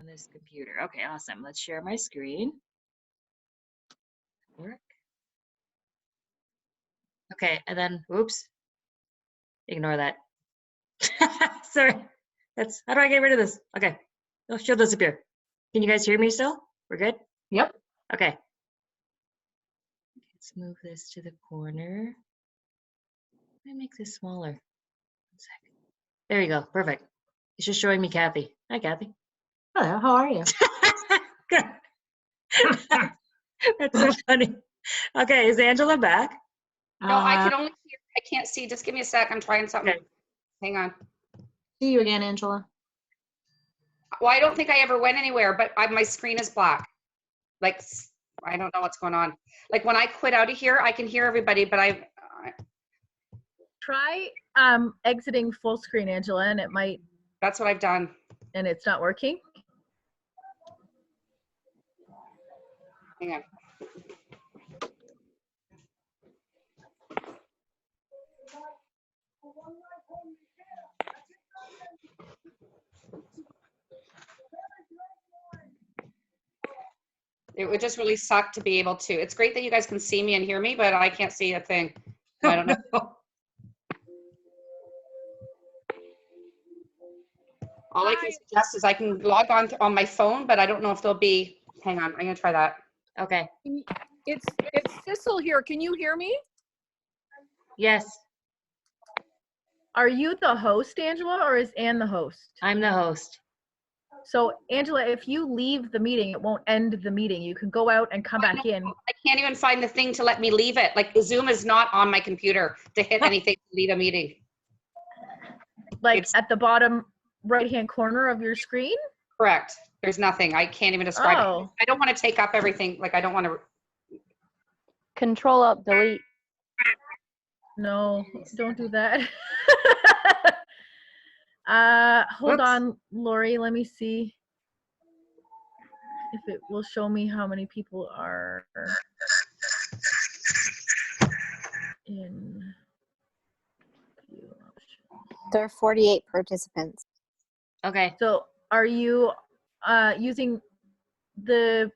this computer. Okay, awesome. Let's share my screen. Work. Okay, and then, oops, ignore that. Sorry. That's, how do I get rid of this? Okay, she'll disappear. Can you guys hear me still? We're good? Yep. Okay. Let's move this to the corner. Let me make this smaller. 1 second. There you go. Perfect. It's just showing me Kathy. Hi, Kathy. Hello, how are you? Good. That's so funny. Okay, is Angela back? No, I can only hear. I can't see. Just give me a sec. I'm trying something. Okay. Hang on. See you again, Angela. Well, I don't think I ever went anywhere, but my screen is black. Like, I don't know what's going on. Like when I quit out of here, I can hear everybody, but Try exiting full screen, Angela, and it might. That's what I've done. And it's not working. Hang on. It would just really suck to be able to. It's great that you guys can see me and hear me, but I can't see a thing. I don't know. All I can suggest is I can log on my phone, but I don't know if there'll be. Hang on, I'm gonna try that. Okay. It's Sissel here. Can you hear me? Yes, Are you the host, Angela, or is Ann the host? I'm the host. So, Angela, if you leave the meeting, it won't end the meeting. You can go out and come back in. I can't even find the thing to let me leave it. Like Zoom is not on my computer to hit anything to leave a meeting. Like at the bottom right-hand corner of your screen? Correct. There's nothing. I can't even describe Oh. it. I don't want to take up everything. Like I don't want to. Control Alt Delete. No, don't do that. Hold Whoops. on, Lori. Let me see if it will show me how many people are in view options. There are 48 participants. Okay. So are you using the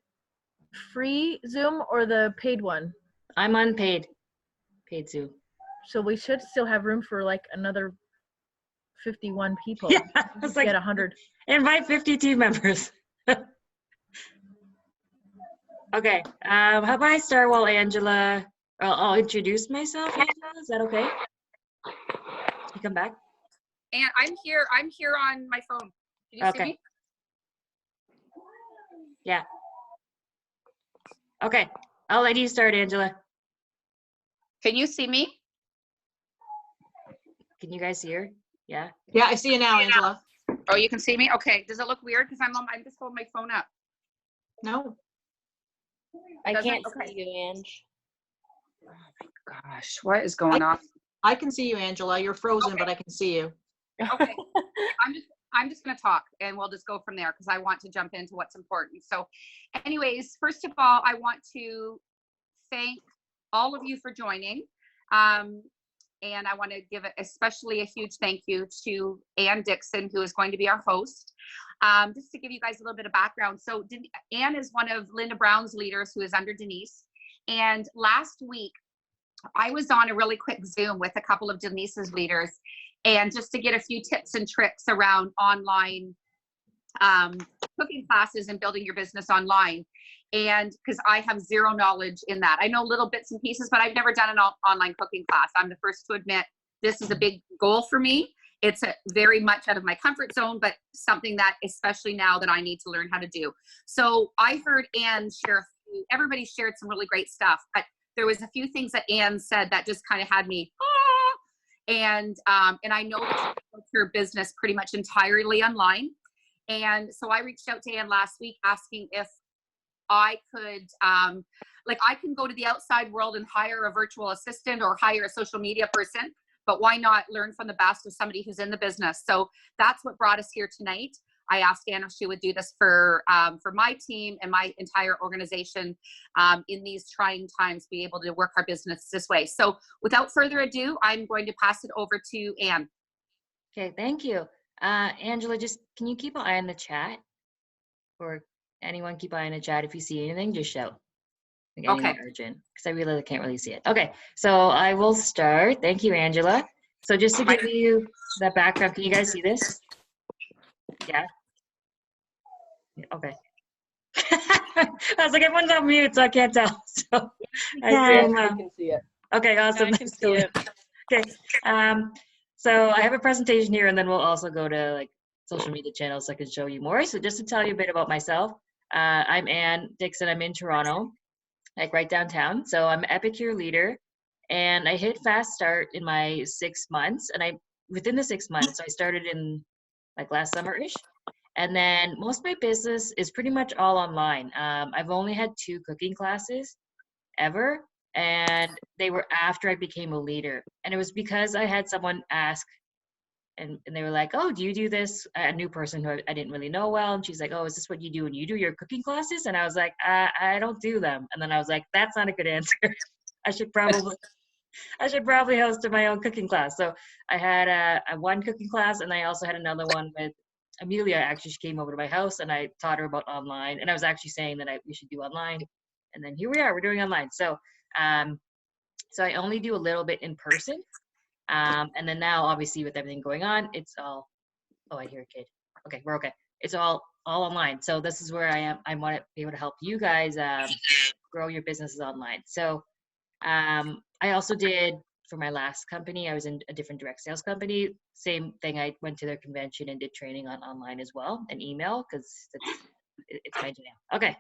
free Zoom or the paid one? I'm unpaid. Paid Zoom. So we should still have room for like another 51 people. Yeah, I was like, Get 100. invite 50 team members. Okay. How about I start while Angela? I'll introduce myself. Angela, is that okay? You come back. And I'm here. I'm here on my phone. Can you see me? Yeah. Okay. I'll let you start, Angela. Can you see me? Can you guys see her? Yeah. Yeah, I see you now, Angela. Oh, you can see me? Okay. Does it look weird? Because I'm just holding my phone up. No. I Doesn't? can't Okay. see you, Ange. Oh my gosh, what is going on? I can see you, Angela. You're frozen, Okay. but I can see you. Okay. I'm just going to talk and we'll just go from there because I want to jump into what's important. So anyways, first of all, I want to thank all of you for joining. And I want to give especially a huge thank you to Ann Dixon, who is going to be our host. Just to give you guys a little bit of background. So Ann is one of Linda Brown's leaders who is under Denise. And last week, I was on a really quick Zoom with a couple of Denise's leaders, and just to get a few tips and tricks around online cooking classes and building your business online. And because I have zero knowledge in that. I know little bits and pieces, but I've never done an online cooking class. I'm the first to admit this is a big goal for me. It's very much out of my comfort zone, but something that especially now that I need to learn how to do. So I heard Ann share, everybody shared some really great stuff, but there was a few things that Ann said that just kind of had me, and I know that she built her business pretty much entirely online. And so I reached out to Ann last week asking if I could, like I can go to the outside world and hire a virtual assistant or hire a social media person, but why not learn from the best of somebody who's in the business? So that's what brought us here tonight. I asked Ann if she would do this for my team and my entire organization in these trying times, be able to work our business this way. So without further ado, I'm going to pass it over to Ann. Okay, thank you. Angela, just can you keep an eye on the chat? or anyone keep eye on the chat. If you see anything, just shout. Like Okay. anything urgent, because I realize I can't really see it. Okay, so I will start. Thank you, Angela. So just to give you that background, can you guys see this? Yeah. Okay. I was like, everyone's on mute, so I can't tell. So I can. assume, I can see it. okay, awesome. I can see it. Okay. So I have a presentation here, and then we'll also go to like social media channels so I can show you more. So just to tell you a bit about myself, I'm Ann Dixon. I'm in Toronto, like right downtown. So I'm an Epicure leader, and I hit fast start in my 6 months. And within the 6 months, I started in like last summer-ish. And then most of my business is pretty much all online. I've only had 2 cooking classes ever, and they were after I became a leader. And it was because I had someone ask, and they were like, "Oh, do you do this?" A new person who I didn't really know well, and she's like, "Oh, is this what you do when you do your cooking classes?" And I was like, "I don't do them." And then I was like, "That's not a good answer. I should probably host my own cooking class." So I had a one cooking class, and I also had another one with Amelia. Actually, she came over to my house, and I taught her about online. And I was actually saying that we should do online, and then here we are. We're doing online. So so I only do a little bit in person, and then now, obviously, with everything going on, it's all. Oh, I hear a kid. Okay, we're okay. It's all online. So this is where I am. I want to be able to help you guys grow your businesses online. So I also did for my last company, I was in a different direct sales company. Same thing. I went to their convention and did training on online as well, and email, because it's my jam. Okay.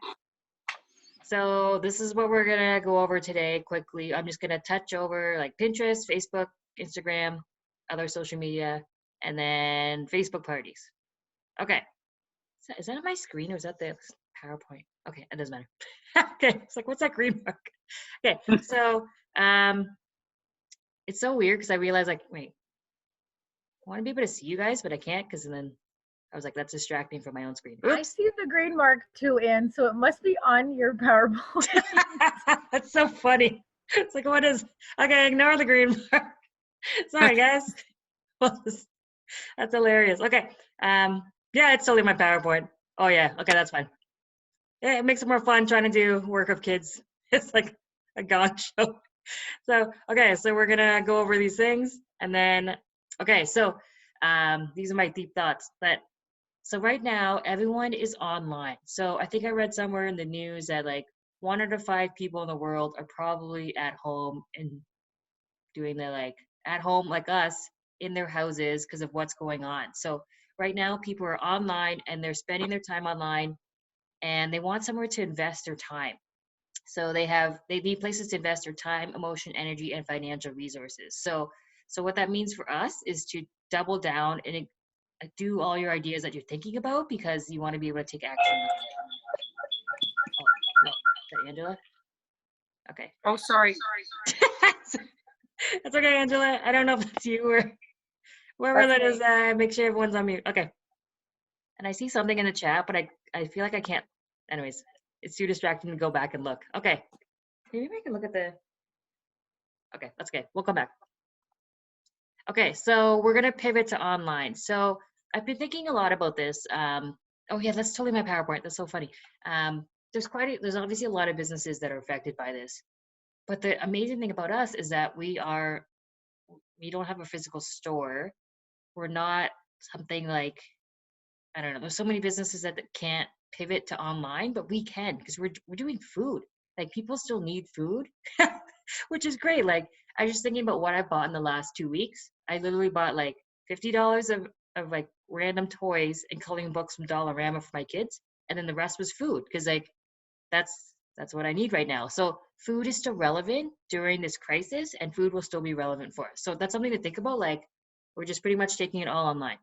So this is what we're gonna go over today quickly. I'm just gonna touch over like Pinterest, Facebook, Instagram, other social media, and then Facebook parties. Okay. Is that on my screen, or is that the PowerPoint? Okay, it doesn't matter. Okay, it's like, what's that green mark? Okay, so it's so weird because I realized, like, wait, I want to be able to see you guys, but I can't, because then I was like, that's distracting from my own screen. I Oops. see the green mark too, Anne, so it must be on your PowerPoint. That's so funny. It's like, what is? Okay, ignore the green mark. Sorry, guys. That's hilarious. Okay. Yeah, it's totally my PowerPoint. Oh yeah. Okay, that's fine. Yeah, it makes it more fun trying to do work of kids. It's like a gong show. So okay, so we're gonna go over these things, and then okay, so these are my deep thoughts. But so right now, everyone is online. So I think I read somewhere in the news that like 1 out of 5 people in the world are probably at home and doing the like at home like us in their houses because of what's going on. So right now, people are online and they're spending their time online, and they want somewhere to invest their time. So they need places to invest their time, emotion, energy, and financial resources. So what that means for us is to double down and do all your ideas that you're thinking about, because you want to be able to take action. Oh, no. Is that Angela? Okay. Oh, sorry. That's okay, Angela. I don't know if it's you or whoever that is. Make sure everyone's on mute. Okay. And I see something in the chat, but I feel like I can't. Anyways, it's too distracting to go back and look. Okay. Maybe I can look at the. Okay, that's okay. We'll come back. Okay, so we're gonna pivot to online. So I've been thinking a lot about this. Oh yeah, that's totally my PowerPoint. That's so funny. There's obviously a lot of businesses that are affected by this. But the amazing thing about us is that we don't have a physical store. We're not something like, I don't know, there's so many businesses that can't pivot to online, but we can, because we're doing food. Like, people still need food, which is great. Like, I was just thinking about what I bought in the last 2 weeks. I literally bought like $50 of like random toys and coloring books from Dollarama for my kids, and then the rest was food, because like that's what I need right now. So food is still relevant during this crisis, and food will still be relevant for us. So that's something to think about. Like, we're just pretty much taking it all online.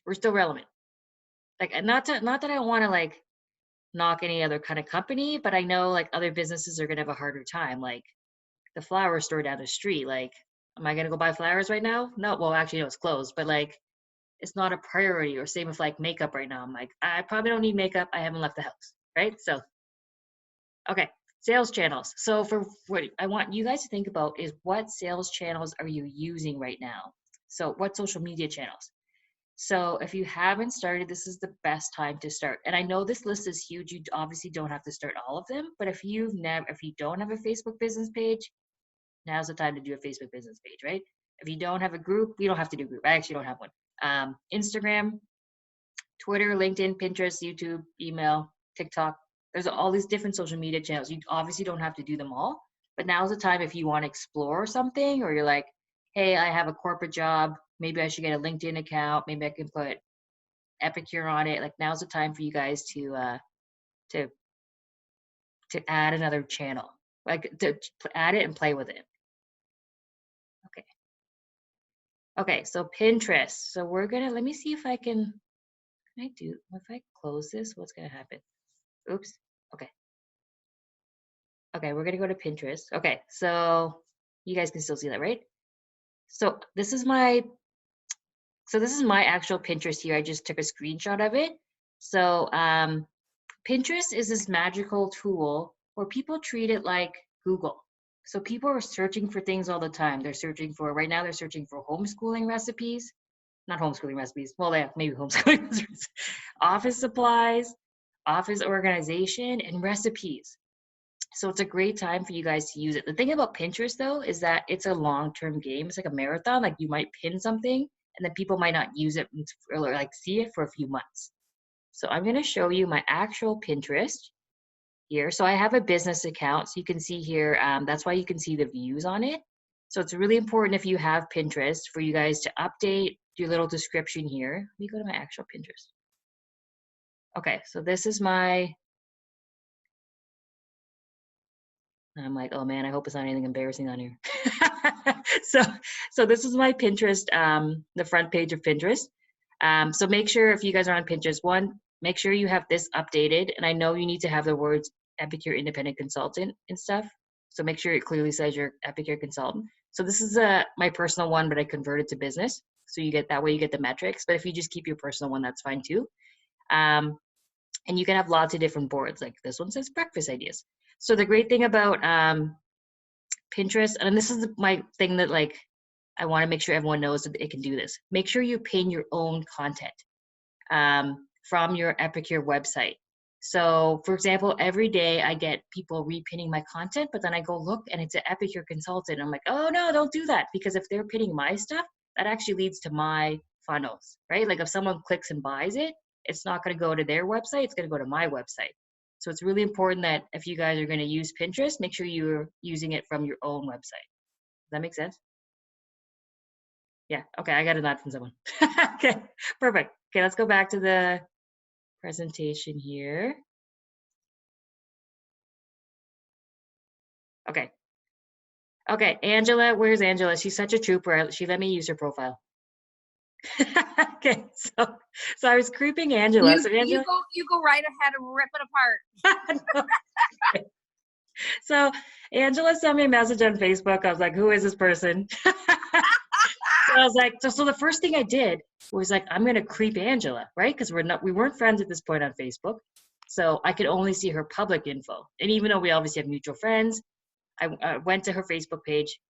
We're still relevant. Like, not that I want to like knock any other kind of company, but I know like other businesses are gonna have a harder time. Like the flower store down the street. Like, am I gonna go buy flowers right now? No. Well, actually, no, it's closed. But like, it's not a priority. Or same with like makeup right now. I'm like, I probably don't need makeup. I haven't left the house, right? So, okay, sales channels. So for what I want you guys to think about is, what sales channels are you using right now? So what social media channels? So if you haven't started, this is the best time to start. And I know this list is huge. You obviously don't have to start all of them, but if you don't have a Facebook business page, now's the time to do a Facebook business page, right? If you don't have a group, you don't have to do a group. I actually don't have one. Instagram, Twitter, LinkedIn, Pinterest, YouTube, email, TikTok. There's all these different social media channels. You obviously don't have to do them all, but now's the time if you want to explore something, or you're like, hey, I have a corporate job. Maybe I should get a LinkedIn account. Maybe I can put Epicure on it. Like, now's the time for you guys to add another channel, like to add it and play with it. Okay, so Pinterest. So let me see if I can if I close this, what's gonna happen? Oops, okay. Okay, we're gonna go to Pinterest. Okay, so you guys can still see that, right? So this is my actual Pinterest here. I just took a screenshot of it. So Pinterest is this magical tool where people treat it like Google. So people are searching for things all the time. Right now they're searching for homeschooling recipes, not homeschooling recipes. Well, yeah, maybe homeschooling recipes, office supplies, office organization, and recipes. So it's a great time for you guys to use it. The thing about Pinterest though is that it's a long-term game. It's like a marathon. Like, you might pin something and then people might not use it or like see it for a few months. So I'm going to show you my actual Pinterest here. So I have a business account. So you can see here, that's why you can see the views on it. So it's really important if you have Pinterest for you guys to update your little description here. Let me go to my actual Pinterest. Okay, so this is I'm like, oh man, I hope it's not anything embarrassing on here. So this is my Pinterest, the front page of Pinterest. So make sure if you guys are on Pinterest, make sure you have this updated. And I know you need to have the words Epicure Independent Consultant and stuff. So make sure it clearly says you're Epicure Consultant. So this is my personal one, but I converted to business. So you get the metrics. But if you just keep your personal one, that's fine too. And you can have lots of different boards. Like this one says breakfast ideas. So the great thing about Pinterest, and this is my thing that like I want to make sure everyone knows that it can do this. Make sure you pin your own content from your Epicure website. So for example, every day I get people repinning my content, but then I go look and it's an Epicure consultant. I'm like, oh no, don't do that. Because if they're pinning my stuff, that actually leads to my funnels, right? Like if someone clicks and buys it, it's not going to go to their website, it's going to go to my website. So it's really important that if you guys are going to use Pinterest, make sure you're using it from your own website. Does that make sense? Yeah, okay, I got a nod from someone. Okay, perfect. Okay, let's go back to the presentation here. Okay. Okay, Angela, where's Angela? She's such a trooper. She let me use her profile. Okay, so I was creeping Angela. You, So Angela, you go right ahead and rip it apart. No. So Angela sent me a message on Facebook. I was like, who is this person? So I was like, so the first thing I did was like, I'm gonna creep Angela, right? Because we weren't friends at this point on Facebook. So I could only see her public info. And even though we obviously have mutual friends, I went to her Facebook page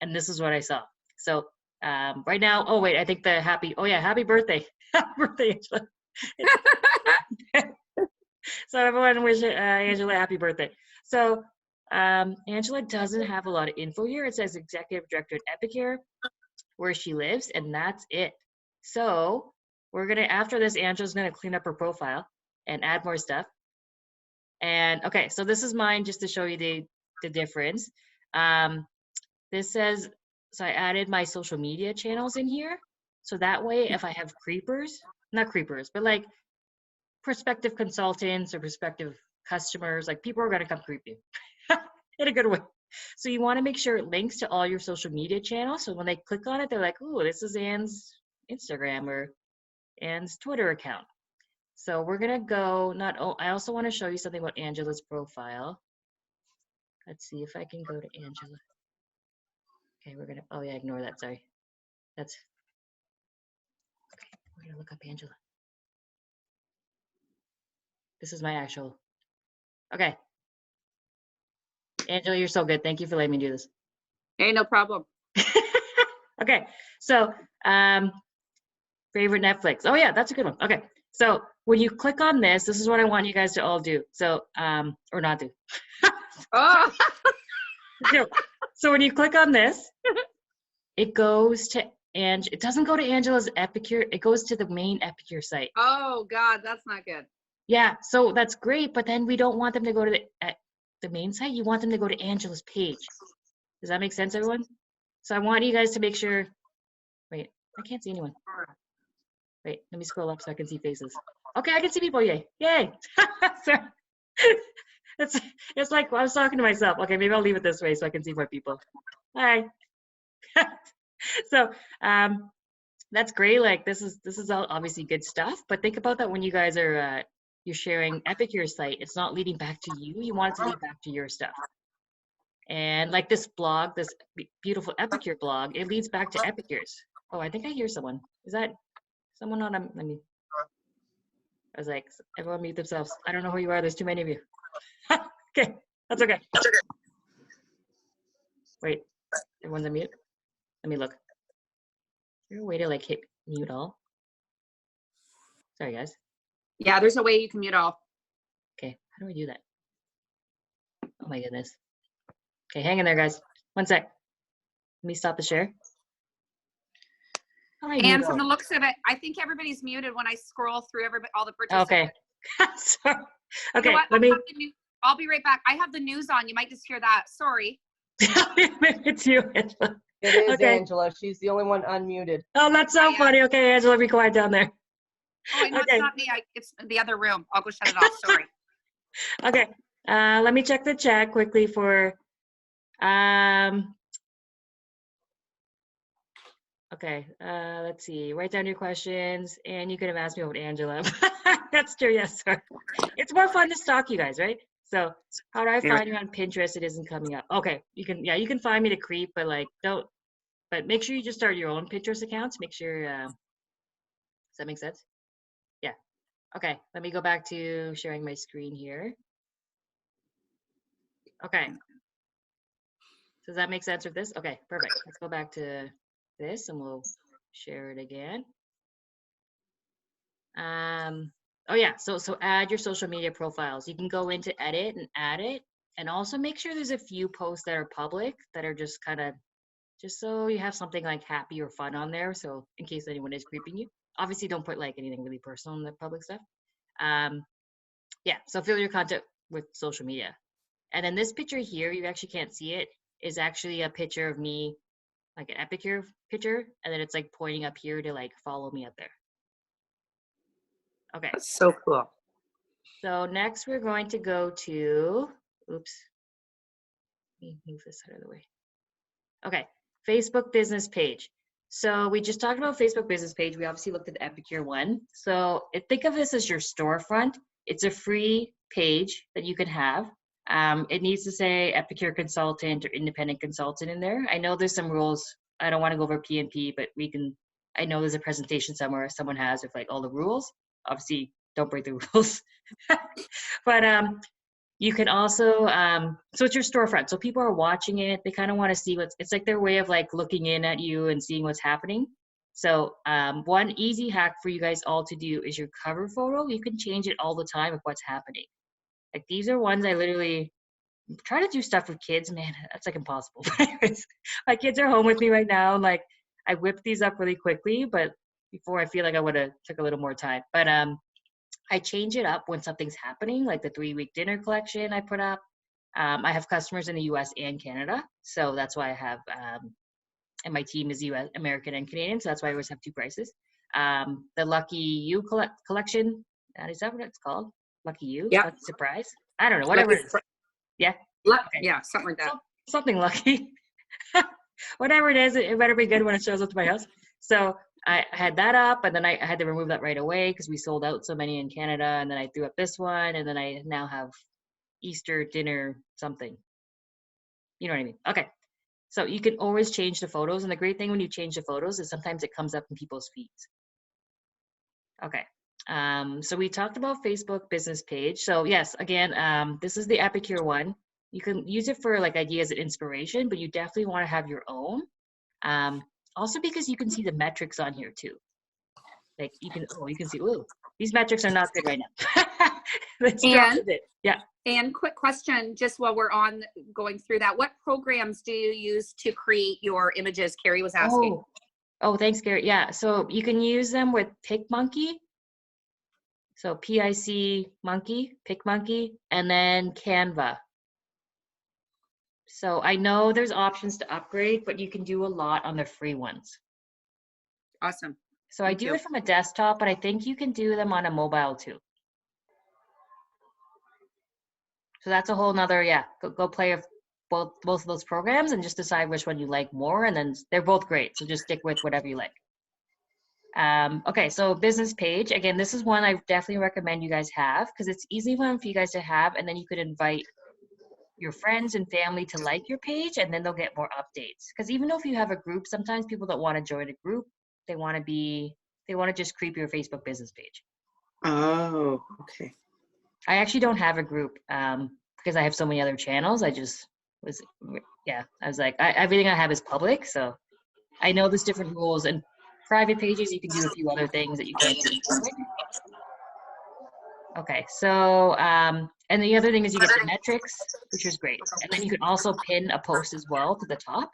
and this is what I saw. So right now, oh wait, I think happy birthday. Happy birthday, Angela. So everyone wish Angela happy birthday. So Angela doesn't have a lot of info here. It says executive director at Epicure, where she lives, and that's it. So after this, Angela's gonna clean up her profile and add more stuff. And okay, so this is mine just to show you the difference. This says, so I added my social media channels in here. So that way, if I have not creepers, but like prospective consultants or prospective customers, like people are gonna come creep you in a good way. So you wanna make sure it links to all your social media channels. So when they click on it, they're like, ooh, this is Anne's Instagram or Anne's Twitter account. So we're gonna go, I also wanna show you something about Angela's profile. Let's see if I can go to Angela. Okay, oh yeah, ignore that, sorry. Okay, we're gonna look up Angela. This is my actual, okay. Angela, you're so good. Thank you for letting me do this. Hey, no problem. Okay, so Favorite Netflix. Oh yeah, that's a good one. Okay. So when you click on this is what I want you guys to all do. So, or not do. Oh, No. So when you click on this, it goes to it doesn't go to Angela's Epicure. It goes to the main Epicure site. oh God, that's not good. Yeah. So that's great, but then we don't want them to go to the main site. You want them to go to Angela's page. Does that make sense, everyone? So I want you guys to make sure. Wait, I can't see anyone. Wait, let me scroll up so I can see faces. Okay, I can see people. Yay! Yay! So, it's like I was talking to myself. Okay, maybe I'll leave it this way so I can see more people. Hi. So that's great. Like this is all obviously good stuff. But think about that when you guys are you're sharing Epicure site. It's not leading back to you. You want it to lead back to your stuff. And like this blog, this beautiful Epicure blog, it leads back to Epicure's. Oh, I think I hear someone. Is that someone on? Let me. I was like, everyone mute themselves. I don't know who you are. There's too many of you. Okay, that's okay. Wait, everyone's on mute. Let me look. Is there a way to like hit mute all? Sorry, guys. Yeah, there's a way you can mute all. Okay, how do I do that? Oh my goodness. Okay, hang in there, guys. One sec. Let me stop the share. How do I mute And from the all? looks of it, I think everybody's muted when I scroll through all the participants. Okay. So, You know okay, what? let me. I'll be right back. I have the news on. You might just hear that. Sorry. It's you, Angela. It is Okay. Angela. She's the only one unmuted. Oh, that's so Yeah. funny. Okay, Angela, be quiet down there. Oh, no, Okay. it's not me. It's the other room. I'll go shut it off. Sorry. Okay, let me check the chat quickly for, okay, let's see, write down your questions, and you could have asked me about Angela. That's true, yes, sir. It's more fun to stalk you guys, right? So, how do I find you on Pinterest? It isn't coming up. Okay, you can find me to creep, but like, but make sure you just start your own Pinterest accounts. Make sure, does that make sense? Yeah. Okay, let me go back to sharing my screen here. Okay. Does that make sense with this? Okay, perfect. Let's go back to this and we'll share it again. Oh yeah, so add your social media profiles. You can go into edit and add it, and also make sure there's a few posts that are public that are just kind of, just so you have something like happy or fun on there. So in case anyone is creeping you, obviously don't put like anything really personal in the public stuff. Yeah, so fill your content with social media. And then this picture here, you actually can't see it, is actually a picture of me, like an Epicure picture, and then it's like pointing up here to like follow me up there. Okay, That's so cool. so next we're going to go to, oops, let me move this out of the way. Okay, Facebook business page. So we just talked about Facebook business page. We obviously looked at the Epicure one. So think of this as your storefront. It's a free page that you can have. It needs to say Epicure consultant or independent consultant in there. I know there's some rules. I don't want to go over PNP, but I know there's a presentation somewhere someone has with like all the rules. Obviously, don't break the rules. But you can also, so it's your storefront. So people are watching it. They kind of want to see it's like their way of like looking in at you and seeing what's happening. So one easy hack for you guys all to do is your cover photo. You can change it all the time with what's happening. Like these are ones I literally try to do stuff with kids. Man, that's like impossible. My kids are home with me right now. Like I whip these up really quickly, but before I feel like I would have took a little more time. But I change it up when something's happening, like the 3-week dinner collection I put up. I have customers in the US and Canada. So that's why I have, and my team is US, American and Canadian. So that's why I always have 2 prices. The Lucky You collection, is that what it's called? Lucky You? Yeah. Lucky Surprise? I don't know, whatever it is. Yeah. Okay. Yeah, something like that. Something lucky. Whatever it is, it better be good when it shows up to my house. So I had that up, and then I had to remove that right away because we sold out so many in Canada, and then I threw up this one, and then I now have Easter dinner something. You know what I mean? Okay. So you can always change the photos, and the great thing when you change the photos is sometimes it comes up in people's feeds. Okay. So we talked about Facebook business page. So yes, again, this is the Epicure one. You can use it for like ideas and inspiration, but you definitely want to have your own. Also because you can see the metrics on here too. Like you can see, oh, these metrics are not good right now. Let's And- drop it. Yeah. And quick question, just while we're on going through that, what programs do you use to create your images? Carrie was asking. Oh, thanks, Gary. Yeah, so you can use them with PicMonkey. So PIC Monkey, PicMonkey, and then Canva. So I know there's options to upgrade, but you can do a lot on the free ones. Awesome. So I Thank do you. it from a desktop, but I think you can do them on a mobile too. So that's a whole nother, yeah, go play with both of those programs and just decide which one you like more. And then they're both great. So just stick with whatever you like. Okay, so business page. Again, this is one I definitely recommend you guys have because it's easy one for you guys to have. And then you could invite your friends and family to like your page and then they'll get more updates. Because even though if you have a group, sometimes people don't want to join a group. They want to just creep your Facebook business page. Oh, okay. I actually don't have a group because I have so many other channels. I was like, everything I have is public. So I know there's different rules and private pages. You can do a few other things that you can't do in public. Okay, so, and the other thing is you get the metrics, which is great. And then you can also pin a post as well to the top,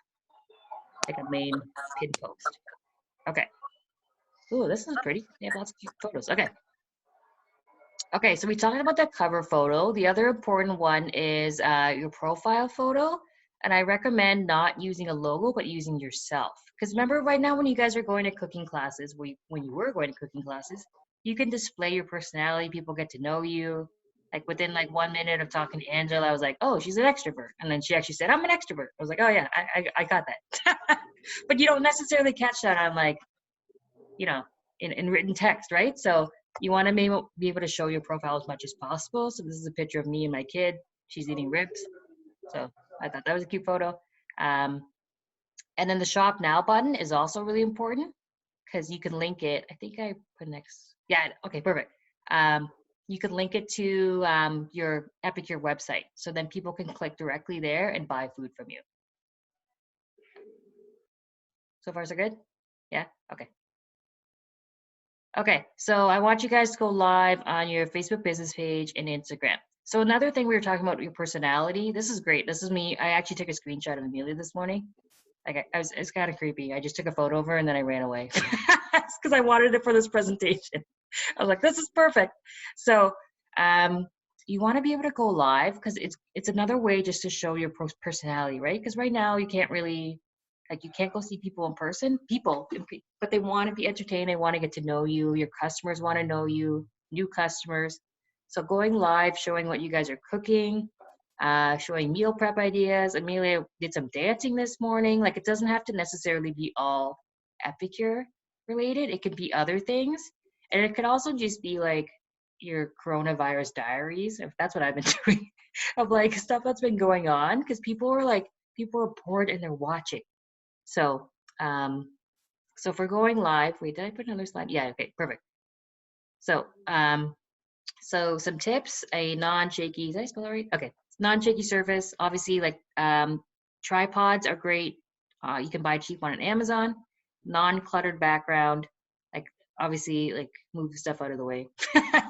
like a main pin post. Okay. Ooh, this is pretty. They have lots of cute photos. Okay. Okay, so we talked about the cover photo. The other important one is your profile photo. And I recommend not using a logo, but using yourself. Because remember right now when you guys are going to cooking classes, when you were going to cooking classes, you can display your personality. People get to know you. Like within like 1 minute of talking to Angela, I was like, oh, she's an extrovert. And then she actually said, I'm an extrovert. I was like, oh yeah, I got that. But you don't necessarily catch that on like, you know, in written text, right? So you want to be able to show your profile as much as possible. So this is a picture of me and my kid. She's eating ribs. So I thought that was a cute photo. And then the shop now button is also really important because you can link it. I think I put next. Yeah, okay, perfect. You can link it to your Epicure website. So then people can click directly there and buy food from you. So far so good? Yeah, okay. Okay, so I want you guys to go live on your Facebook business page and Instagram. So another thing we were talking about your personality. This is great. This is me. I actually took a screenshot of Amelia this morning. Like it's kind of creepy. I just took a photo of her and then I ran away because I wanted it for this presentation. I was like, this is perfect. So you want to be able to go live because it's another way just to show your personality, right? Because right now you can't really. Like you can't go see people in person, but they want to be entertained. They want to get to know you. Your customers want to know you, new customers. So going live, showing what you guys are cooking, showing meal prep ideas. Amelia did some dancing this morning. Like it doesn't have to necessarily be all Epicure related. It could be other things. And it could also just be like your coronavirus diaries, if that's what I've been doing, of like stuff that's been going on. Because people are bored and they're watching. So, so if we're going live, wait, did I put another slide? Yeah, okay, perfect. So, so some tips, a non-shaky, did I spell that right? Okay, non-shaky surface. Obviously, like tripods are great. You can buy cheap one on Amazon. Non-cluttered background, like obviously, like move the stuff out of the way.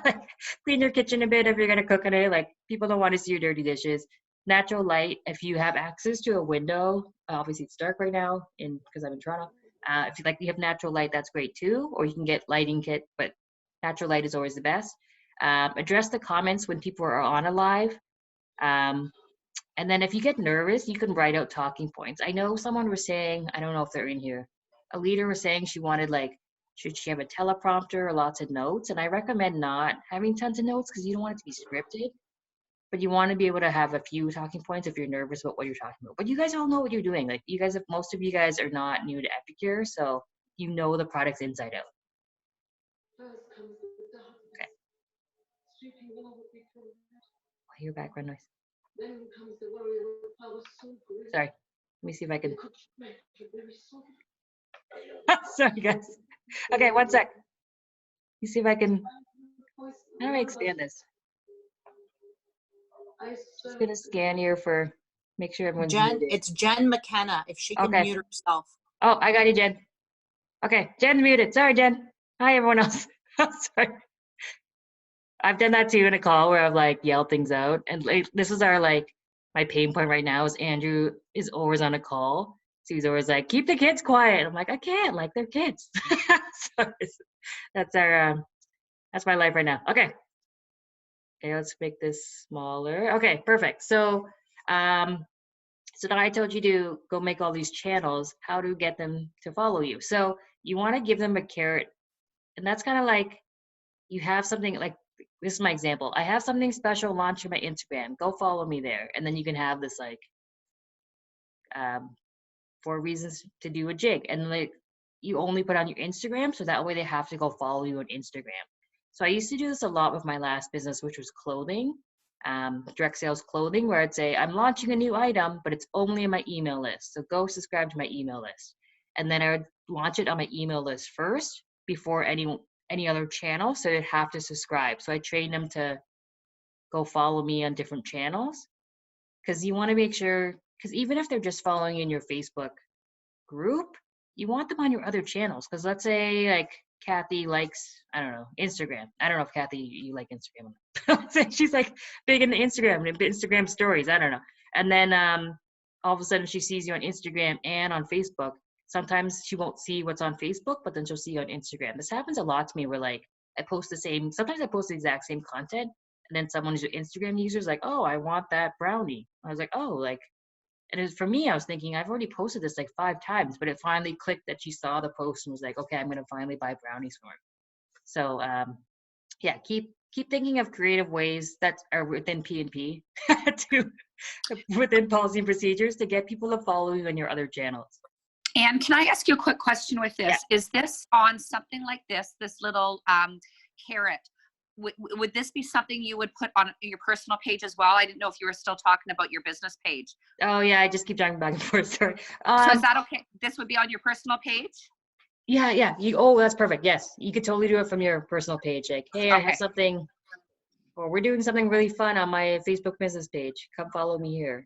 Like, clean your kitchen a bit if you're gonna cook in it. Like people don't want to see your dirty dishes. Natural light, if you have access to a window, obviously it's dark right now because I'm in Toronto. If you have natural light, that's great too. Or you can get lighting kit, but natural light is always the best. Address the comments when people are on a live. And then if you get nervous, you can write out talking points. I know someone was saying, I don't know if they're in here, a leader was saying she wanted should she have a teleprompter or lots of notes? And I recommend not having tons of notes because you don't want it to be scripted. But you want to be able to have a few talking points if you're nervous about what you're talking about. But you guys all know what you're doing. Like most of you guys are not new to Epicure, so you know the products inside out. Okay. I hear background noise. Sorry. Let me see if I can. Sorry, guys. Okay, one sec. Let me see if I can. How do I expand this? Just gonna scan here for make sure everyone's Jen, muted. it's Jen McKenna, if she can Okay. mute herself. Oh, I got you, Jen. Okay, Jen's muted. Sorry, Jen. Hi, everyone else. Sorry. I've done that too in a call where I've like yelled things out. And like this is our like my pain point right now is Andrew is always on a call. So he's always like, keep the kids quiet. I'm like, I can't, like they're kids. So that's our that's my life right now. Okay. Okay, let's make this smaller. Okay, perfect. So now I told you to go make all these channels, how to get them to follow you. So you want to give them a carrot. And that's kind of like you have something like this is my example. I have something special launching my Instagram. Go follow me there. And then you can have this like 4 reasons to do a jig. And like you only put on your Instagram, so that way they have to go follow you on Instagram. So I used to do this a lot with my last business, which was clothing, direct sales clothing, where I'd say, I'm launching a new item, but it's only in my email list. So go subscribe to my email list. And then I would launch it on my email list first before any other channel. So they'd have to subscribe. So I trained them to go follow me on different channels. Because you want to make sure, because even if they're just following in your Facebook group, you want them on your other channels. Because let's say like Kathy likes, I don't know, Instagram. I don't know if Kathy, you like Instagram or not. She's like big into Instagram and Instagram stories. I don't know. And then all of a sudden she sees you on Instagram and on Facebook. Sometimes she won't see what's on Facebook, but then she'll see you on Instagram. This happens a lot to me where like sometimes I post the exact same content. And then someone who's an Instagram user is like, oh, I want that brownie. I was like, oh, like, and it was, for me, I was thinking, I've already posted this like 5 times, but it finally clicked that she saw the post and was like, okay, I'm going to finally buy brownies for her. So, yeah, keep thinking of creative ways that are within P&P within policy and procedures to get people to follow you on your other channels. And can I ask you a quick question with this? Yeah. Is this on something like this little carrot? Would this be something you would put on your personal page as well? I didn't know if you were still talking about your business page. Oh yeah, I just keep talking back and forth. Sorry. So is that okay? This would be on your personal page? Yeah. That's perfect. Yes, you could totally do it from your personal page. Like, hey, I have Okay. something, or we're doing something really fun on my Facebook business page. Come follow me here.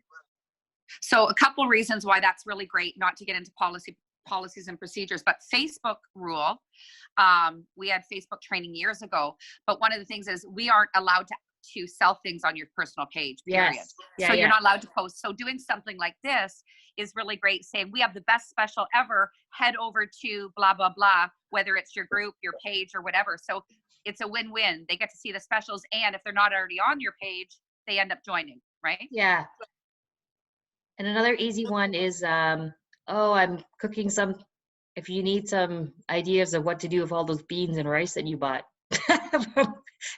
So a couple reasons why that's really great, not to get into policies and procedures, but Facebook rule. We had Facebook training years ago, but one of the things is we aren't allowed to sell things on your personal page, period. Yes. Yeah, so yeah. you're not allowed to post. So doing something like this is really great, saying we have the best special ever, head over to blah, blah, blah, whether it's your group, your page or whatever. So it's a win-win. They get to see the specials. And if they're not already on your page, they end up joining, right? Yeah. And another easy one is, oh, I'm cooking some, if you need some ideas of what to do with all those beans and rice that you bought,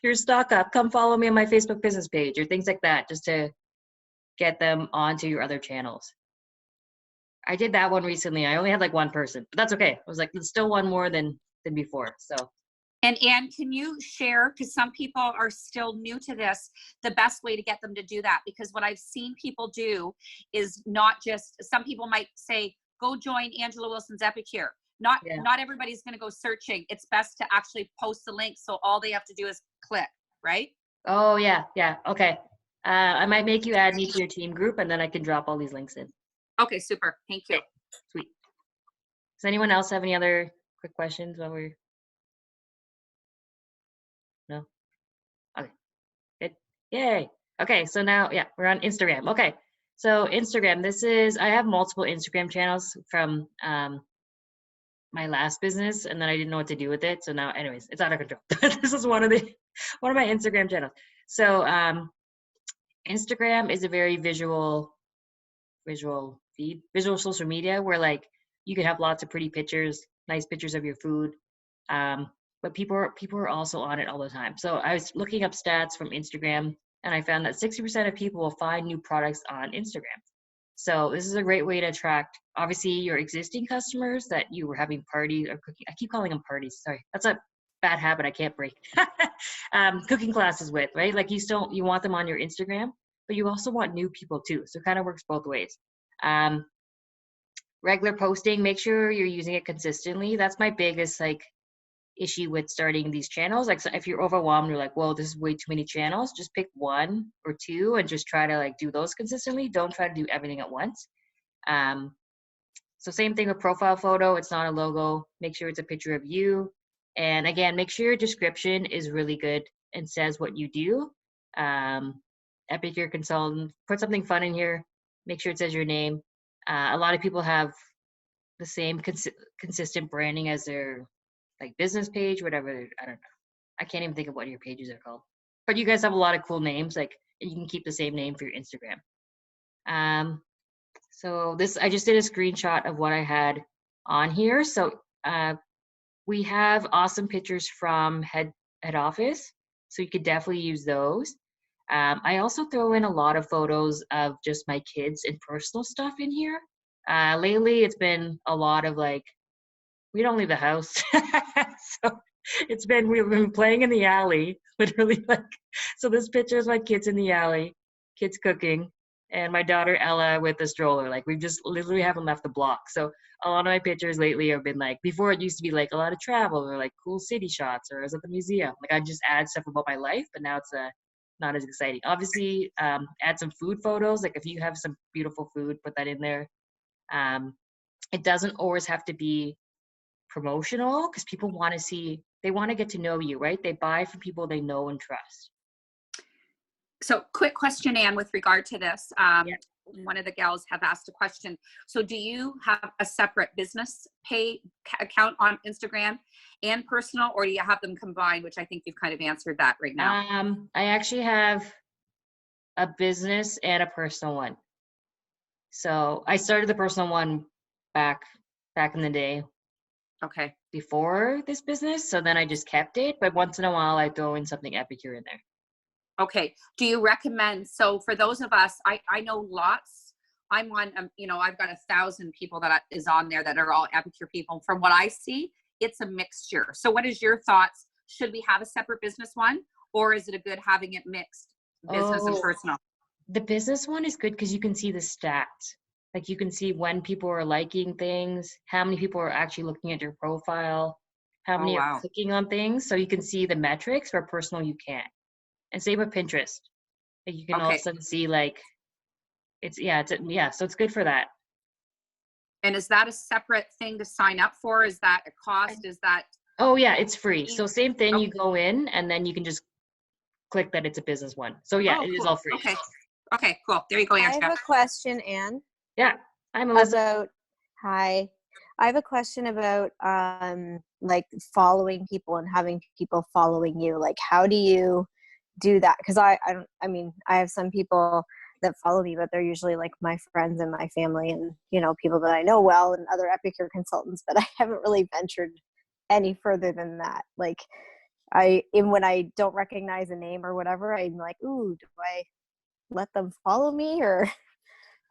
your stock up, come follow me on my Facebook business page or things like that, just to get them onto your other channels. I did that one recently. I only had like 1 person, but that's okay. I was like, there's still one more than before. So. And Anne, can you share, because some people are still new to this, the best way to get them to do that? Because what I've seen people do is not just, some people might say, go join Angela Wilson's Epicure. Not everybody's going to go searching. It's best to actually post the link, so all they have to do is click, right? Oh yeah, okay. I might make you add me to your team group, and then I can drop all these links in. Okay, super. Thank you. Okay, sweet. Does anyone else have any other quick questions while we're? No? Okay, good. Yay. Okay, so now, yeah, we're on Instagram. Okay, so Instagram, I have multiple Instagram channels from my last business, and then I didn't know what to do with it. So now, anyways, it's out of control. This is one of my Instagram channels. So Instagram is a very visual feed, visual social media where like you can have lots of pretty pictures, nice pictures of your food. But people are also on it all the time. So I was looking up stats from Instagram, and I found that 60% of people will find new products on Instagram. So this is a great way to attract, obviously, your existing customers that you were having parties or cooking. I keep calling them parties. Sorry, that's a bad habit I can't break. Cooking classes with, right? Like you want them on your Instagram, but you also want new people too. So it kind of works both ways. Regular posting, make sure you're using it consistently. That's my biggest issue with starting these channels. Like, so if you're overwhelmed, you're like, whoa, this is way too many channels, just pick 1 or 2 and just try to do those consistently. Don't try to do everything at once. So same thing with profile photo. It's not a logo. Make sure it's a picture of you. And again, make sure your description is really good and says what you do. Epicure consultant, put something fun in here. Make sure it says your name. A lot of people have the same consistent branding as their like business page, whatever. I don't know. I can't even think of what your pages are called. But you guys have a lot of cool names. Like you can keep the same name for your Instagram. So this, I just did a screenshot of what I had on here. So we have awesome pictures from head office. So you could definitely use those. I also throw in a lot of photos of just my kids and personal stuff in here. Lately, it's been a lot of like, we don't leave the house. So we've been playing in the alley, literally like, so this picture is my kids in the alley, kids cooking, and my daughter Ella with the stroller. Like we just literally haven't left the block. So a lot of my pictures lately have been like, before it used to be like a lot of travel or like cool city shots or I was at the museum. Like I just add stuff about my life, but now it's not as exciting. Obviously, add some food photos. Like if you have some beautiful food, put that in there. It doesn't always have to be promotional because people want to see, they want to get to know you, right? They buy from people they know and trust. So quick question, Anne, with regard to this. Yeah. One of the gals have asked a question. So do you have a separate business account on Instagram and personal, or do you have them combined, which I think you've kind of answered that right now? I actually have a business and a personal one. So I started the personal one back in the day Okay. before this business. So then I just kept it, but once in a while I throw in something Epicure in there. Okay. Do you recommend, so for those of us, I know lots, I'm on, I've got 1,000 people that is on there that are all Epicure people. From what I see, it's a mixture. So what is your thoughts? Should we have a separate business one, or is it a good having it mixed, business and personal? The business one is good because you can see the stats. Like you can see when people are liking things, how many people are actually looking at your profile, how many are clicking on things. So you can see the metrics. For personal, you can't. And same with Pinterest. Like you can also see like, so it's good for that. And is that a separate thing to sign up for? Is that a cost? Is that? Oh yeah, it's free. So same thing, you go in and then you can just click that it's a business one. So yeah, it is all free. Okay. Okay, cool. There you go, I Angela. have a question, Anne. Yeah, I'm Melissa. Hi. I have a question about like following people and having people following you. Like how do you do that? Because I have some people that follow me, but they're usually like my friends and my family and people that I know well and other Epicure consultants, but I haven't really ventured any further than that. Like when I don't recognize a name or whatever, I'm like, ooh, do I let them follow me or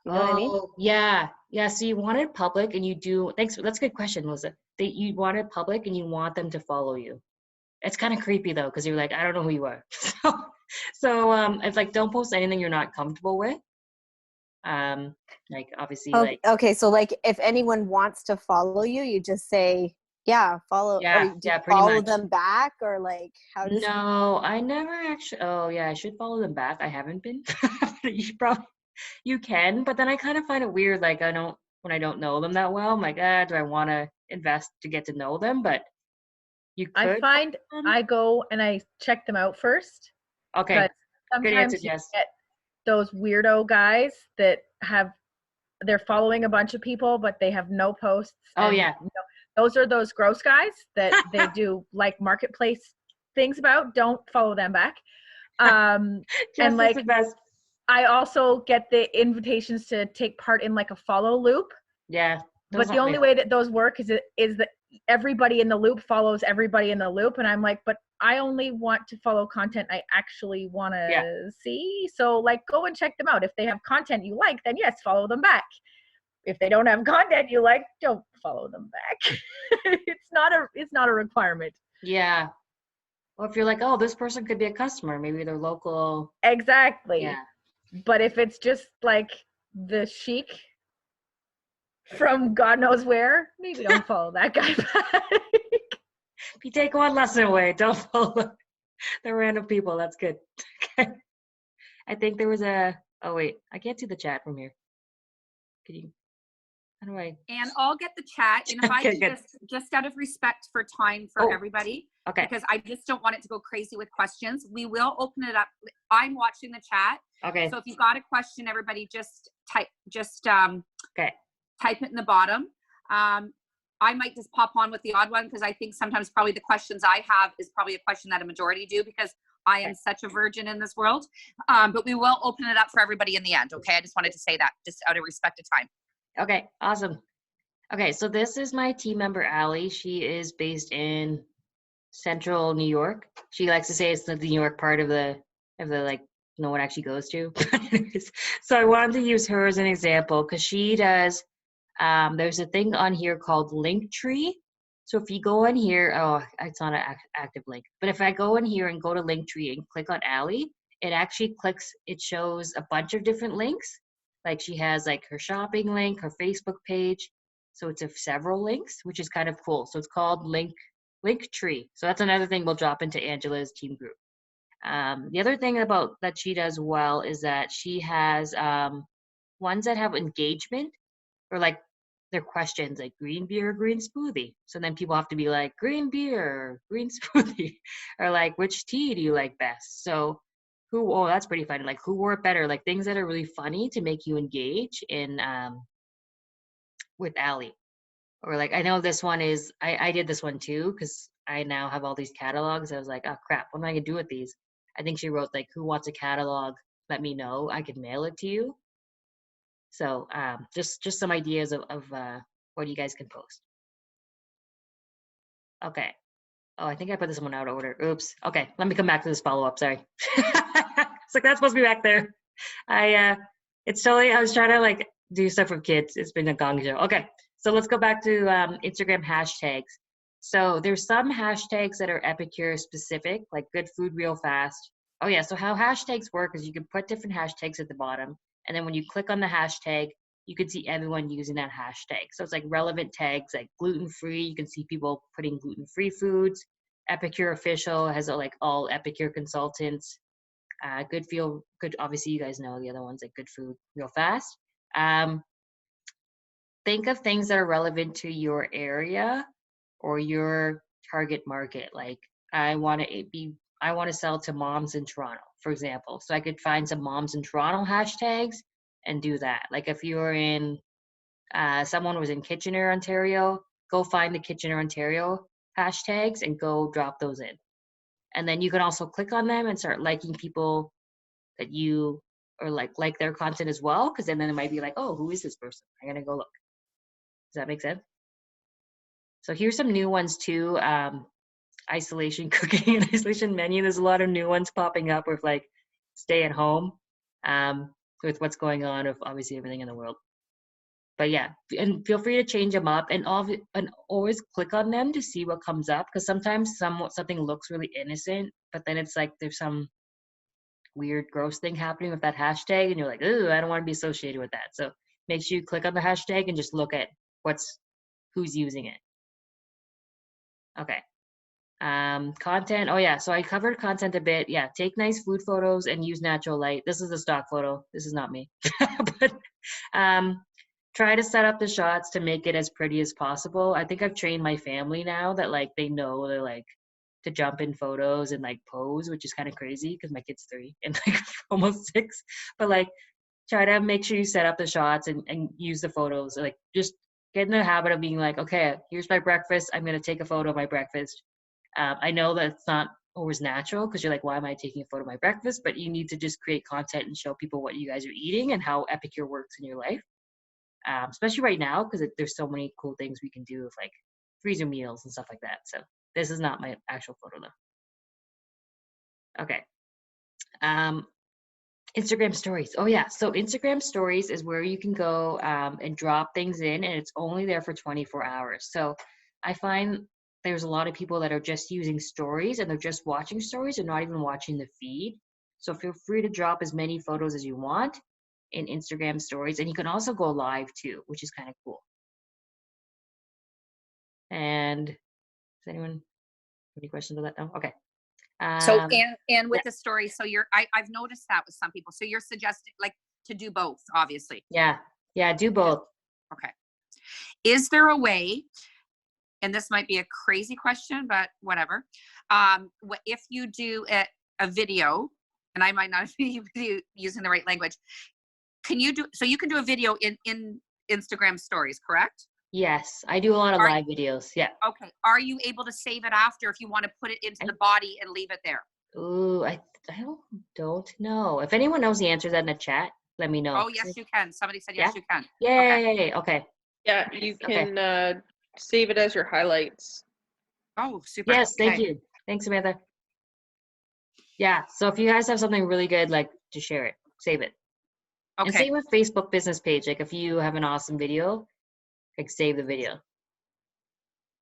you know what I mean? Yeah. So you want it public and you do, thanks. That's a good question, Melissa. That you want it public and you want them to follow you. It's kind of creepy though, because you're like, I don't know who you are. So it's like, don't post anything you're not comfortable with. Like obviously okay. So like if anyone wants to follow you, you just say, yeah, follow, or do you pretty follow much. them back or like how does No, I never actually, oh yeah, I should follow them back. I haven't been. You can, but then I kind of find it weird. Like when I don't know them that well, I'm like, do I want to invest to get to know them? But you could. I find I go and I check them out first. Okay. But sometimes you get those weirdo guys that they're following a bunch of people, but they have no posts. Oh yeah. Those are those gross guys that they do like marketplace things about. Don't follow them back. And like, I also get the invitations to take part in like a follow loop. Yeah. But the only way that those work is that everybody in the loop follows everybody in the loop. And I'm like, but I only want to follow content I actually want to see. So like, go and check them out. If they have content you like, then yes, follow them back. If they don't have content you like, don't follow them back. It's not a requirement. Yeah. Well, if you're like, oh, this person could be a customer, maybe they're local. Exactly. Yeah. But if it's just like the chic from God knows where, maybe don't follow that guy back. If you take one lesson away, don't follow the random people. That's good. Okay. I think there was oh wait, I can't see the chat from here. Can you? How do I? And I'll get the chat. And if I Okay, can good. just out of respect for time for Oh, everybody, Okay. because I just don't want it to go crazy with questions, we will open it up. I'm watching the chat. Okay. So if you've got a question, everybody just type Okay. type it in the bottom. I might just pop on with the odd one because I think sometimes probably the questions I have is probably a question that a majority do because I am such a virgin in this world. But we will open it up for everybody in the end. Okay. I just wanted to say that just out of respect of time. Okay. Awesome. Okay. So this is my team member, Allie. She is based in Central New York. She likes to say it's the New York part of the like no one actually goes to. Anyways, so I wanted to use her as an example because she does. There's a thing on here called Linktree. So if you go in here, oh, it's not an active link, but if I go in here and go to Linktree and click on Allie, it actually it shows a bunch of different links. Like she has like her shopping link, her Facebook page. So it's several links, which is kind of cool. So it's called Linktree. So that's another thing we'll drop into Angela's team group. The other thing about that she does well is that she has ones that have engagement or like their questions like green beer or green smoothie. So then people have to be like green beer or green smoothie or like which tea do you like best? So oh, that's pretty funny. Like who wore it better? Like things that are really funny to make you engage in with Allie. Or like I know this one is I did this one too because I now have all these catalogs. I was like, oh crap, what am I gonna do with these? I think she wrote like, who wants a catalog? Let me know. I could mail it to you. So just some ideas of what you guys can post. Okay. Oh, I think I put this one out of order. Oops. Okay, let me come back to this follow-up. Sorry. It's like that's supposed to be back there. It's totally. I was trying to like do stuff with kids. It's been a gong show. Okay, so let's go back to Instagram hashtags. So there's some hashtags that are Epicure specific, like good food real fast. Oh yeah. So how hashtags work is you can put different hashtags at the bottom, and then when you click on the hashtag, you can see everyone using that hashtag. So it's like relevant tags like gluten-free. You can see people putting gluten-free foods. Epicure official has like all Epicure consultants. Good. Obviously, you guys know the other ones like good food real fast. Think of things that are relevant to your area or your target market. Like I want to sell to moms in Toronto, for example. So I could find some moms in Toronto hashtags and do that. Like if you're in, someone was in Kitchener, Ontario, go find the Kitchener, Ontario hashtags and go drop those in. And then you can also click on them and start liking people that you or like their content as well. Cause then it might be like, oh, who is this person? I'm gonna go look. Does that make sense? So here's some new ones too. Isolation cooking and isolation menu. There's a lot of new ones popping up with like stay at home, with what's going on with obviously everything in the world. But yeah, and feel free to change them up and always click on them to see what comes up. Because sometimes something looks really innocent, but then it's like there's some weird, gross thing happening with that hashtag, and you're like, ooh, I don't want to be associated with that. So make sure you click on the hashtag and just look at who's using it. Okay. Content. Oh yeah, so I covered content a bit. Yeah, take nice food photos and use natural light. This is a stock photo. This is not me. But try to set up the shots to make it as pretty as possible. I think I've trained my family now that like they know they're like to jump in photos and like pose, which is kind of crazy because my kid's 3 and like almost 6. But like try to make sure you set up the shots and use the photos. Like just get in the habit of being like, okay, here's my breakfast. I'm gonna take a photo of my breakfast. I know that it's not always natural because you're like, why am I taking a photo of my breakfast? But you need to just create content and show people what you guys are eating and how Epicure works in your life. Especially right now because there's so many cool things we can do with like freezer meals and stuff like that. So this is not my actual photo though. Okay. Instagram stories. Oh yeah. So Instagram stories is where you can go and drop things in, and it's only there for 24 hours. So I find there's a lot of people that are just using stories and they're just watching stories and not even watching the feed. So feel free to drop as many photos as you want in Instagram stories, and you can also go live too, which is kind of cool. And does anyone have any questions about that? No? Okay. So and with the story, so I've noticed that with some people. So you're suggesting like to do both, obviously. Yeah, do both. Okay. Is there a way, and this might be a crazy question, but whatever. If you do a video, and I might not be using the right language, you can do a video in Instagram stories, correct? Yes, I do a lot of Are- live videos. Yeah. Okay. Are you able to save it after if you want to put it into the body and leave it there? Ooh, I don't know. If anyone knows the answer to that in the chat, let me know. Oh, yes, you can. Somebody said yes, Yeah? you can. Okay. Yay. Okay. Yeah, you Okay. can save it as your highlights. Oh, super. Yes, thank Okay. you. Thanks, Samantha. Yeah, so if you guys have something really good, like, just share it, save it. And Okay. same with Facebook business page. Like, if you have an awesome video, like, save the video.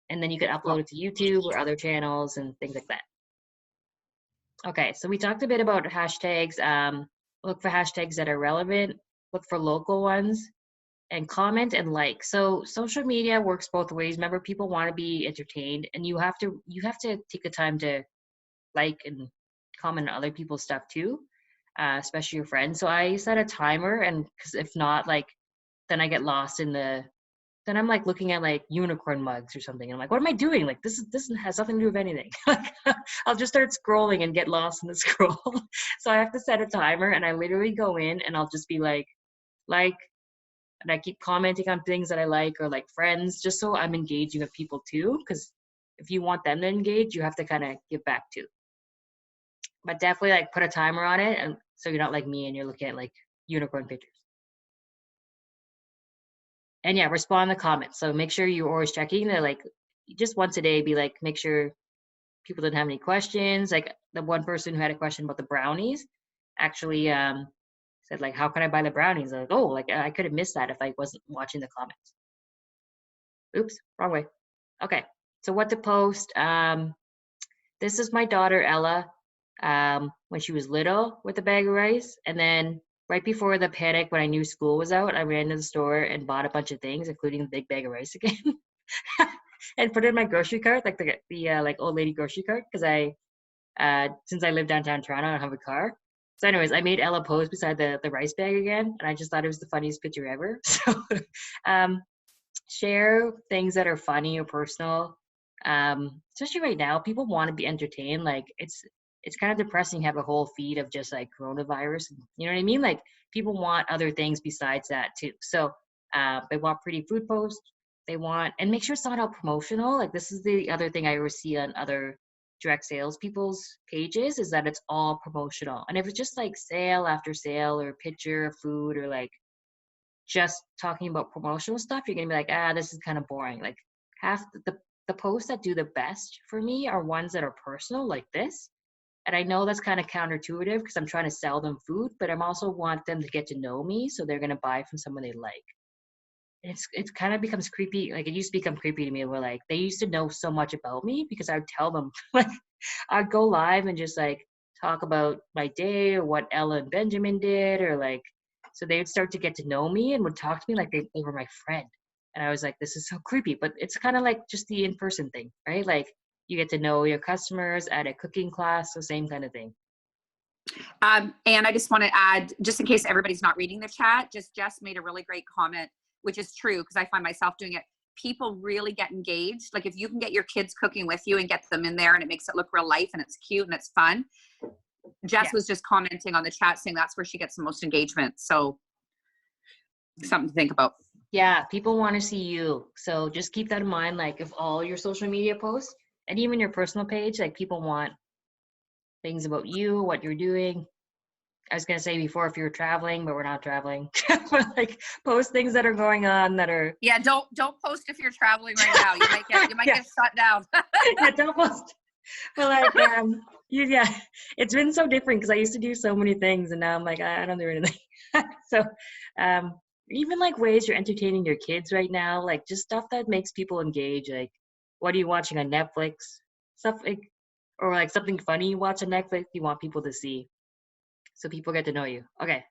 And then you can upload it to YouTube or other channels and things like that. Okay, so we talked a bit about hashtags. Look for hashtags that are relevant, look for local ones, and comment and like. So social media works both ways. Remember, people want to be entertained, and you have to take the time to like and comment on other people's stuff too, especially your friends. So I set a timer, and because if not, like, then I get lost in then I'm like looking at like unicorn mugs or something. And I'm like, what am I doing? Like, this has nothing to do with anything. I'll just start scrolling and get lost in the scroll. So I have to set a timer, and I literally go in and I'll just be like, and I keep commenting on things that I like or like friends, just so I'm engaging with people too. Because if you want them to engage, you have to kind of give back too. But definitely like put a timer on it, and so you're not like me and you're looking at like unicorn pictures. And yeah, respond to comments. So make sure you're always checking that, like, just once a day, be like, make sure people didn't have any questions. Like the one person who had a question about the brownies actually said like, how can I buy the brownies? I'm like, oh, like I could have missed that if I wasn't watching the comments. Oops, wrong way. Okay, so what to post. This is my daughter Ella when she was little with a bag of rice, and then right before the panic when I knew school was out, I ran to the store and bought a bunch of things, including the big bag of rice again, and put it in my grocery cart, like the like old lady grocery cart, because since I live downtown Toronto, I don't have a car. So anyways, I made Ella pose beside the rice bag again, and I just thought it was the funniest picture ever. So share things that are funny or personal. Especially right now, people want to be entertained. Like it's kind of depressing to have a whole feed of just like coronavirus. You know what I mean? Like people want other things besides that too. So they want pretty food posts. They want, and make sure it's not all promotional. Like this is the other thing I always see on other direct sales people's pages, is that it's all promotional. And if it's just like sale after sale or picture of food or like just talking about promotional stuff, you're gonna be like, this is kind of boring. Like half the posts that do the best for me are ones that are personal, like this. And I know that's kind of counterintuitive because I'm trying to sell them food, but I'm also want them to get to know me, so they're gonna buy from someone they like. It's kind of becomes creepy. Like it used to become creepy to me, where like they used to know so much about me because I would tell them, like I'd go live and just like talk about my day or what Ella and Benjamin did, or like, so they would start to get to know me and would talk to me like they were my friend. And I was like, this is so creepy, but it's kind of like just the in-person thing, right? Like you get to know your customers at a cooking class, so same kind of thing. And I just want to add, just in case everybody's not reading the chat, Jess made a really great comment, which is true because I find myself doing it. People really get engaged. Like if you can get your kids cooking with you and get them in there and it makes it look real life and it's cute and it's fun. Jess was just commenting on the chat saying that's where she gets the most engagement. So something to think about. Yeah, people want to see you. So just keep that in mind. Like if all your social media posts and even your personal page, like people want things about you, what you're doing. I was gonna say before if you're traveling, but we're not traveling. But like post things that are going on that are. Yeah, don't post if you're traveling right now. You might get shut down. Yeah, don't post. But like yeah, it's been so different because I used to do so many things and now I'm like I don't do anything. So even like ways you're entertaining your kids right now, like just stuff that makes people engage, like what are you watching on Netflix? Stuff like, or like something funny you watch on Netflix you want people to see. So people get to know you. Okay.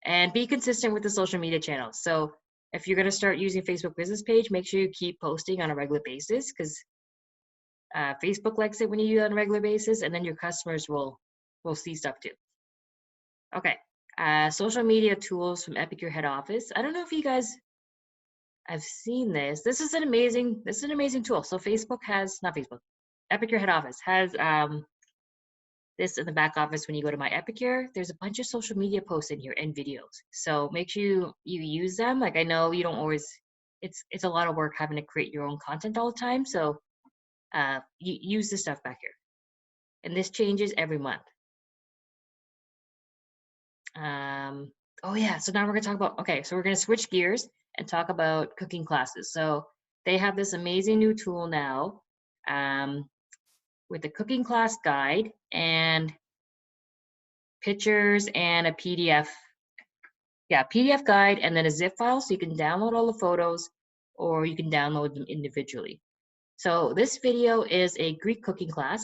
And be consistent with the social media channels. So if you're going to start using Facebook business page, make sure you keep posting on a regular basis because Facebook likes it when you do it on a regular basis, and then your customers will see stuff too. Okay. Social media tools from Epicure head office. I don't know if you guys I've seen this. This is an amazing tool. So Facebook has, not Facebook, Epicure head office has this in the back office. When you go to my Epicure, there's a bunch of social media posts in here and videos. So make sure you use them. Like, I know you don't always, it's a lot of work having to create your own content all the time. So you use this stuff back here. And this changes every month. Oh yeah, so now we're gonna talk about, okay, so we're gonna switch gears and talk about cooking classes. So they have this amazing new tool now with a cooking class guide and pictures and a PDF. Yeah, PDF guide and then a zip file, so you can download all the photos or you can download them individually. So this video is a Greek cooking class,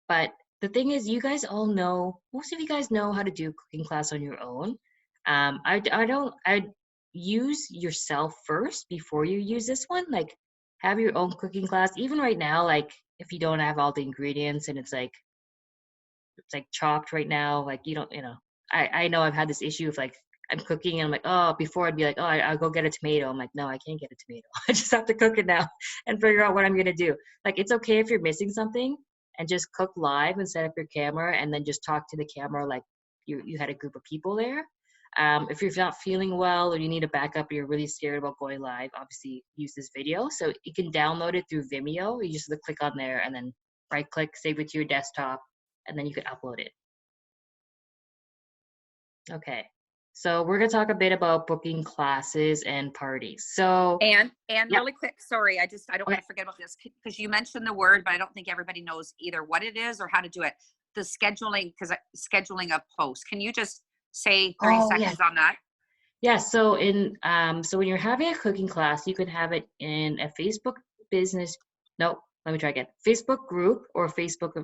but the thing is, you guys all know, most of you guys know how to do cooking class on your own. I use yourself first before you use this one. Like, have your own cooking class. Even right now, like if you don't have all the ingredients and it's like chopped right now, like you don't, I know I've had this issue of like I'm cooking and I'm like, oh, before I'd be like, oh, I'll go get a tomato. I'm like, no, I can't get a tomato. I just have to cook it now and figure out what I'm gonna do. Like, it's okay if you're missing something and just cook live and set up your camera and then just talk to the camera like you had a group of people there. If you're not feeling well or you need a backup, you're really scared about going live, obviously use this video. So you can download it through Vimeo. You just have to click on there and then right click, save it to your desktop, and then you can upload it. Okay, so we're gonna talk a bit about booking classes and parties. So And yeah. really quick, sorry, I don't want Okay. to forget about this because you mentioned the word, but I don't think everybody knows either what it is or how to do it. The scheduling, because scheduling a post. Can you just say 30 Oh, seconds yes. on that? Yeah, so so when you're having a cooking class, you can have it in a Facebook business, no, let me try again. Facebook group or Facebook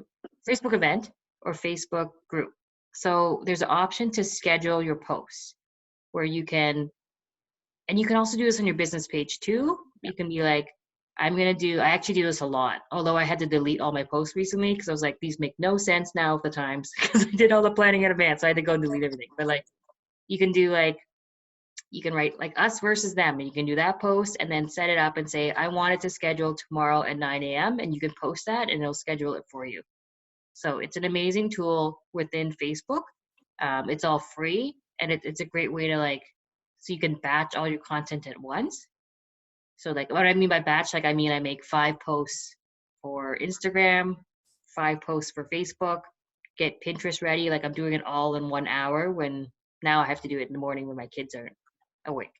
event or Facebook group. So there's an option to schedule your posts where you can, and you can also do this on your business page too. You can be like, I actually do this a lot, although I had to delete all my posts recently because I was like, these make no sense now at the times because I did all the planning in advance. So I had to go and delete everything. But like, you can do like, you can write like us versus them, and you can do that post and then set it up and say, I want it to schedule tomorrow at 9 a.m. and you can post that and it'll schedule it for you. So it's an amazing tool within Facebook. It's all free and it's a great way to like, so you can batch all your content at once. So like what I mean by batch, like I mean I make 5 posts for Instagram, 5 posts for Facebook, get Pinterest ready. Like I'm doing it all in 1 hour when now I have to do it in the morning when my kids aren't awake.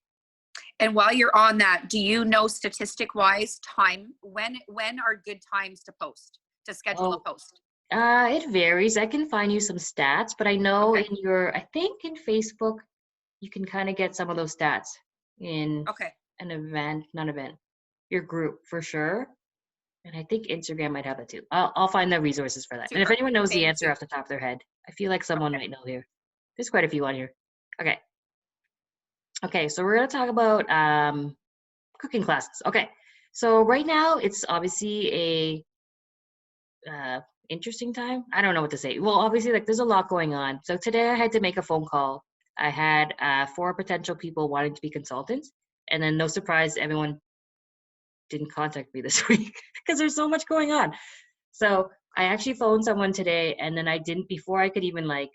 And while you're on that, do you know statistic wise time, when are good times to post, to schedule a post? It varies. I can find you some stats, but I know Okay. I think in Facebook, you can kind of get some of those stats in Okay. an event, your group for sure. And I think Instagram might have it too. I'll find the resources for that. And if Super. anyone knows the Thank answer you. off the top of their head, I feel like someone might know here. There's quite a few on here. Okay. Okay, so we're gonna talk about cooking classes. Okay, so right now it's obviously a interesting time. I don't know what to say. Well, obviously, like there's a lot going on. So today I had to make a phone call. I had 4 potential people wanting to be consultants, and then no surprise, everyone didn't contact me this week because there's so much going on. So I actually phoned someone today, and then I didn't before I could even like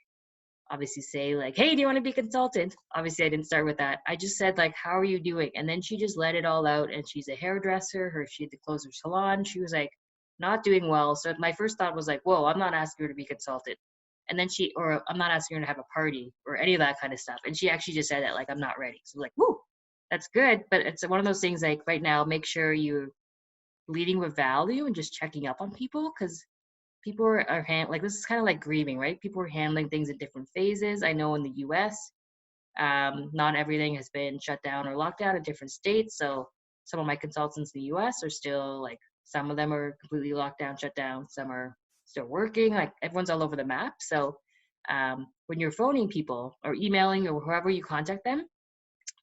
obviously say like, hey, do you want to be a consultant? Obviously I didn't start with that. I just said like, how are you doing? And then she just let it all out, and she's a hairdresser. She had to close her salon. She was like not doing well. So my first thought was like, whoa, I'm not asking her to be a consultant. And then or I'm not asking her to have a party or any of that kind of stuff. And she actually just said that like, I'm not ready. So like, whoo, that's good. But it's one of those things like right now, make sure you're leading with value and just checking up on people, because people are like, this is kind of like grieving, right? People are handling things in different phases. I know in the US, not everything has been shut down or locked down in different states. So some of my consultants in the US are still like, some of them are completely locked down, shut down. Some are still working. Like everyone's all over the map. So when you're phoning people or emailing or whoever you contact them,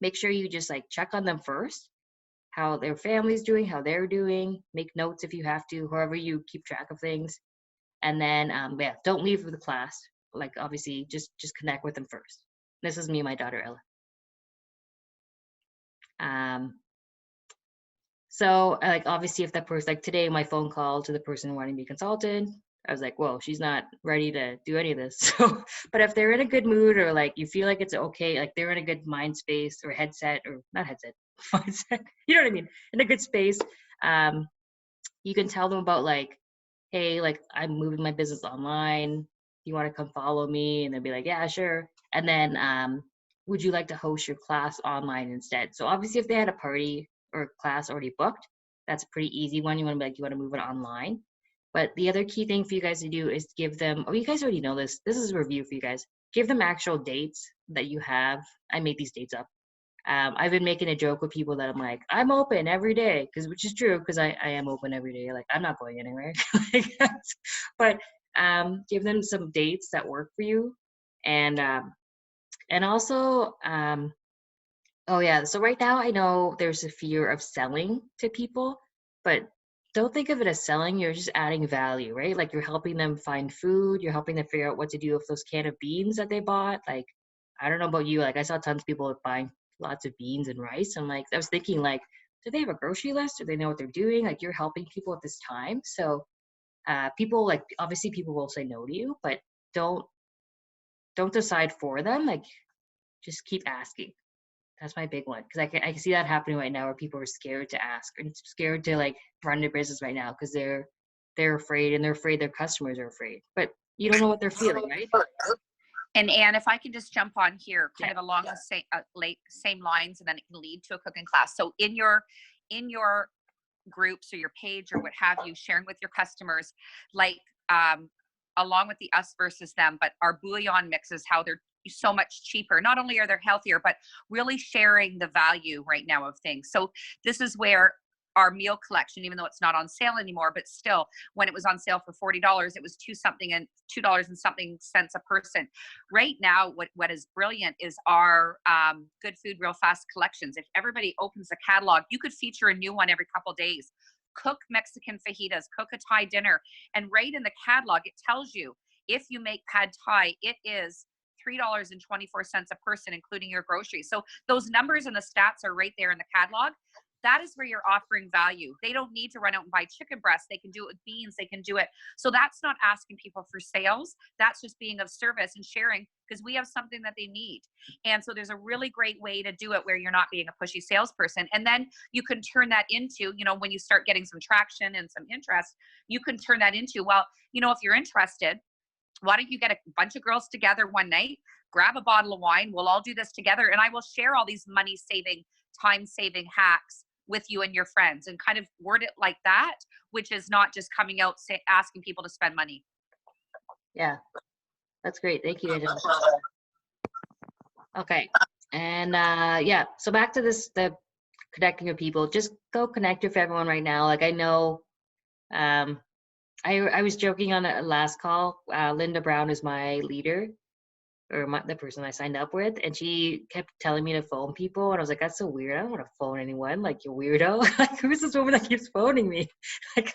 make sure you just like check on them first, how their family's doing, how they're doing, make notes if you have to, however you keep track of things. And then, yeah, don't leave with the class. Like, obviously, just connect with them first. This is me and my daughter, Ella. So like obviously if that person, like today my phone call to the person wanting to be consulted, I was like, whoa, she's not ready to do any of this. So, but if they're in a good mood or like you feel like it's okay, like they're in a good mind space or headset or not headset, mindset, you know what I mean? In a good space, you can tell them about like, hey, like I'm moving my business online. You want to come follow me? And they'll be like, yeah, sure. And then would you like to host your class online instead? So obviously if they had a party or class already booked, that's a pretty easy one. You want to be like, you want to move it online. But the other key thing for you guys to do is give them, oh, you guys already know this. This is a review for you guys. Give them actual dates that you have. I made these dates up. I've been making a joke with people that I'm like, I'm open every day, which is true, because I am open every day. Like I'm not going anywhere. But give them some dates that work for you, and also oh yeah. So right now I know there's a fear of selling to people, but don't think of it as selling. You're just adding value, right? Like you're helping them find food. You're helping them figure out what to do with those can of beans that they bought. Like I don't know about you. Like I saw tons of people buying lots of beans and rice. And like I was thinking, like, do they have a grocery list? Do they know what they're doing? Like you're helping people at this time. So people, like, obviously people will say no to you, but don't decide for them. Like just keep asking. That's my big one, because I can see that happening right now where people are scared to ask and scared to like run their business right now because they're afraid, and they're afraid their customers are afraid. But you don't know what they're feeling, right? And Anne, if I can just jump on here, kind Yeah. of along the same lines, and then it can lead to a cooking class. So in your groups or your page or what have you, sharing with your customers, like along with the us versus them, but our bouillon mixes, how they're so much cheaper. Not only are they healthier, but really sharing the value right now of things. So this is where our meal collection, even though it's not on sale anymore, but still, when it was on sale for $40, it was $2 and something cents a person. Right now, what is brilliant is our Good Food Real Fast collections. If everybody opens the catalog, you could feature a new one every couple days. Cook Mexican fajitas, cook a Thai dinner, and right in the catalog, it tells you if you make pad Thai, it is $3.24 a person, including your groceries. So those numbers and the stats are right there in the catalog. That is where you're offering value. They don't need to run out and buy chicken breasts. They can do it with beans. They can do it. So that's not asking people for sales. That's just being of service and sharing, because we have something that they need. And so there's a really great way to do it where you're not being a pushy salesperson. And then you can turn that into, when you start getting some traction and some interest, you can turn that into, well, if you're interested, why don't you get a bunch of girls together one night, grab a bottle of wine, we'll all do this together, and I will share all these money saving, time saving hacks with you and your friends, and kind of word it like that, which is not just coming out asking people to spend money. Yeah, that's great. Thank you, Angela. Okay, and yeah, so back to the connecting with people. Just go connect with everyone right now. Like I know, I was joking on a last call. Linda Brown is my leader, or the person I signed up with, and she kept telling me to phone people, and I was like, that's so weird. I don't want to phone anyone. Like, you weirdo. Like, who's this woman that keeps phoning me? Like,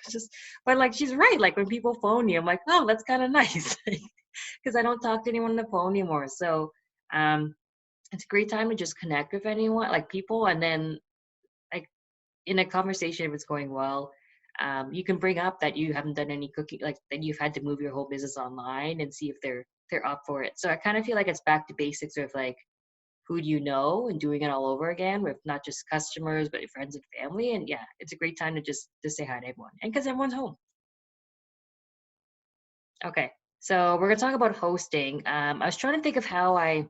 but like, she's right. Like, when people phone you, I'm like, oh, that's kind of nice, because I don't talk to anyone on the phone anymore. So it's a great time to just connect with anyone, like people, and then like in a conversation, if it's going well, you can bring up that you haven't done any cooking, like that you've had to move your whole business online, and see if they're up for it. So I kind of feel like it's back to basics with like who do you know, and doing it all over again with not just customers but your friends and family. And yeah, it's a great time to just say hi to everyone, and because everyone's home. Okay, so we're gonna talk about hosting. I was trying to think of how I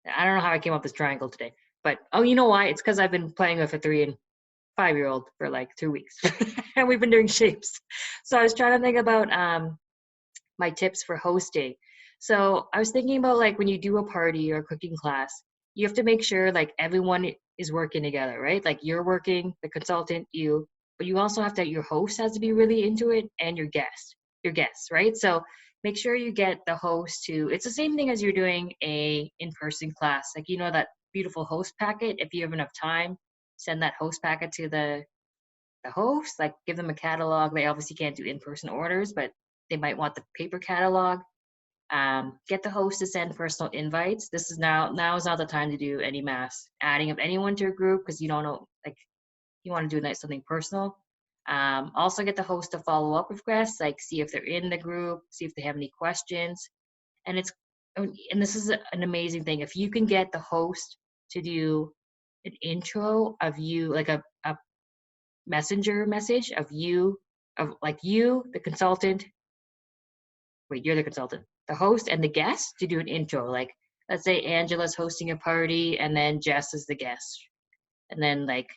don't know how I came up with this triangle today, but oh, you know why? It's because I've been playing with a 3 and 5-year-old for like 2 weeks, and we've been doing shapes. So I was trying to think about my tips for hosting. So I was thinking about like when you do a party or a cooking class, you have to make sure like everyone is working together, right? Like you're working, the consultant, you, but you also have to, your host has to be really into it, and your guests, right? So make sure you get the host to, it's the same thing as you're doing a in-person class. Like, that beautiful host packet, if you have enough time, send that host packet to the host, like give them a catalog. They obviously can't do in-person orders, but they might want the paper catalog. Get the host to send personal invites. Now is not the time to do any mass adding of anyone to a group, because you don't know, like, you want to do something personal. Also get the host to follow up with guests, like see if they're in the group, see if they have any questions. And this is an amazing thing. If you can get the host to do an intro of you, like a messenger message of you, the consultant. Wait, you're the consultant. The host and the guest to do an intro. Like, let's say Angela's hosting a party and then Jess is the guest. And then like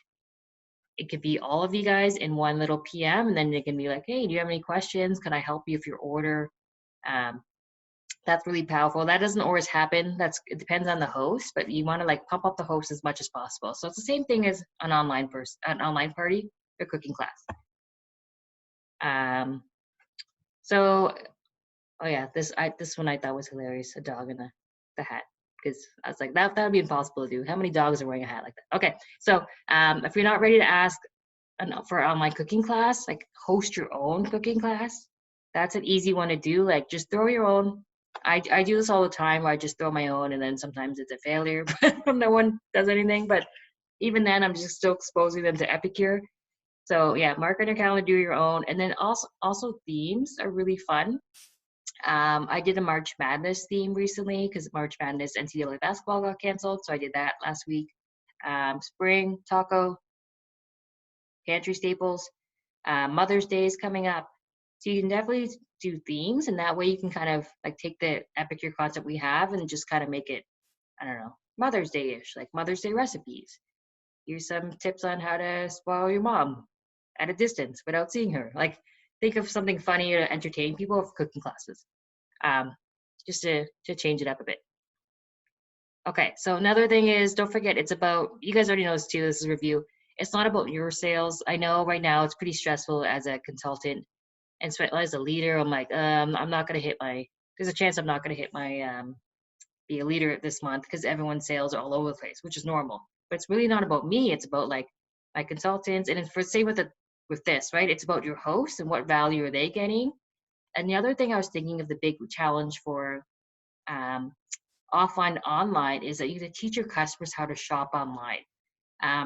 it could be all of you guys in one little PM, and then it can be like, hey, do you have any questions? Can I help you with your order? That's really powerful. That doesn't always happen. It depends on the host, but you want to like pump up the host as much as possible. So it's the same thing as an online party or cooking class. So, oh yeah, this one I thought was hilarious. A dog in the hat, because I was like, that would be impossible to do. How many dogs are wearing a hat like that? Okay, so if you're not ready to ask for online cooking class, like host your own cooking class. That's an easy one to do. Like just throw your own. I do this all the time where I just throw my own, and then sometimes it's a failure, but no one does anything. But even then, I'm just still exposing them to Epicure. So yeah, mark on your calendar, do your own. And then also themes are really fun. I did a March Madness theme recently because March Madness NCAA basketball got canceled. So I did that last week. Spring taco, pantry staples, Mother's Day is coming up. So you can definitely do themes, and that way you can kind of like take the Epicure concept we have and just kind of make it, I don't know, Mother's Day-ish, like Mother's Day recipes. Here's some tips on how to spoil your mom at a distance without seeing her. Like think of something funny to entertain people with cooking classes, just to change it up a bit. Okay, so another thing is, don't forget, it's about, you guys already know this too, this is a review. It's not about your sales. I know right now it's pretty stressful as a consultant, and so as a leader, I'm like, I'm not gonna hit my, there's a chance I'm not gonna hit my, be a leader this month because everyone's sales are all over the place, which is normal. But it's really not about me. It's about like my consultants, and it's for same with this, right? It's about your hosts and what value are they getting. And the other thing I was thinking of, the big challenge for offline online, is that you have to teach your customers how to shop online.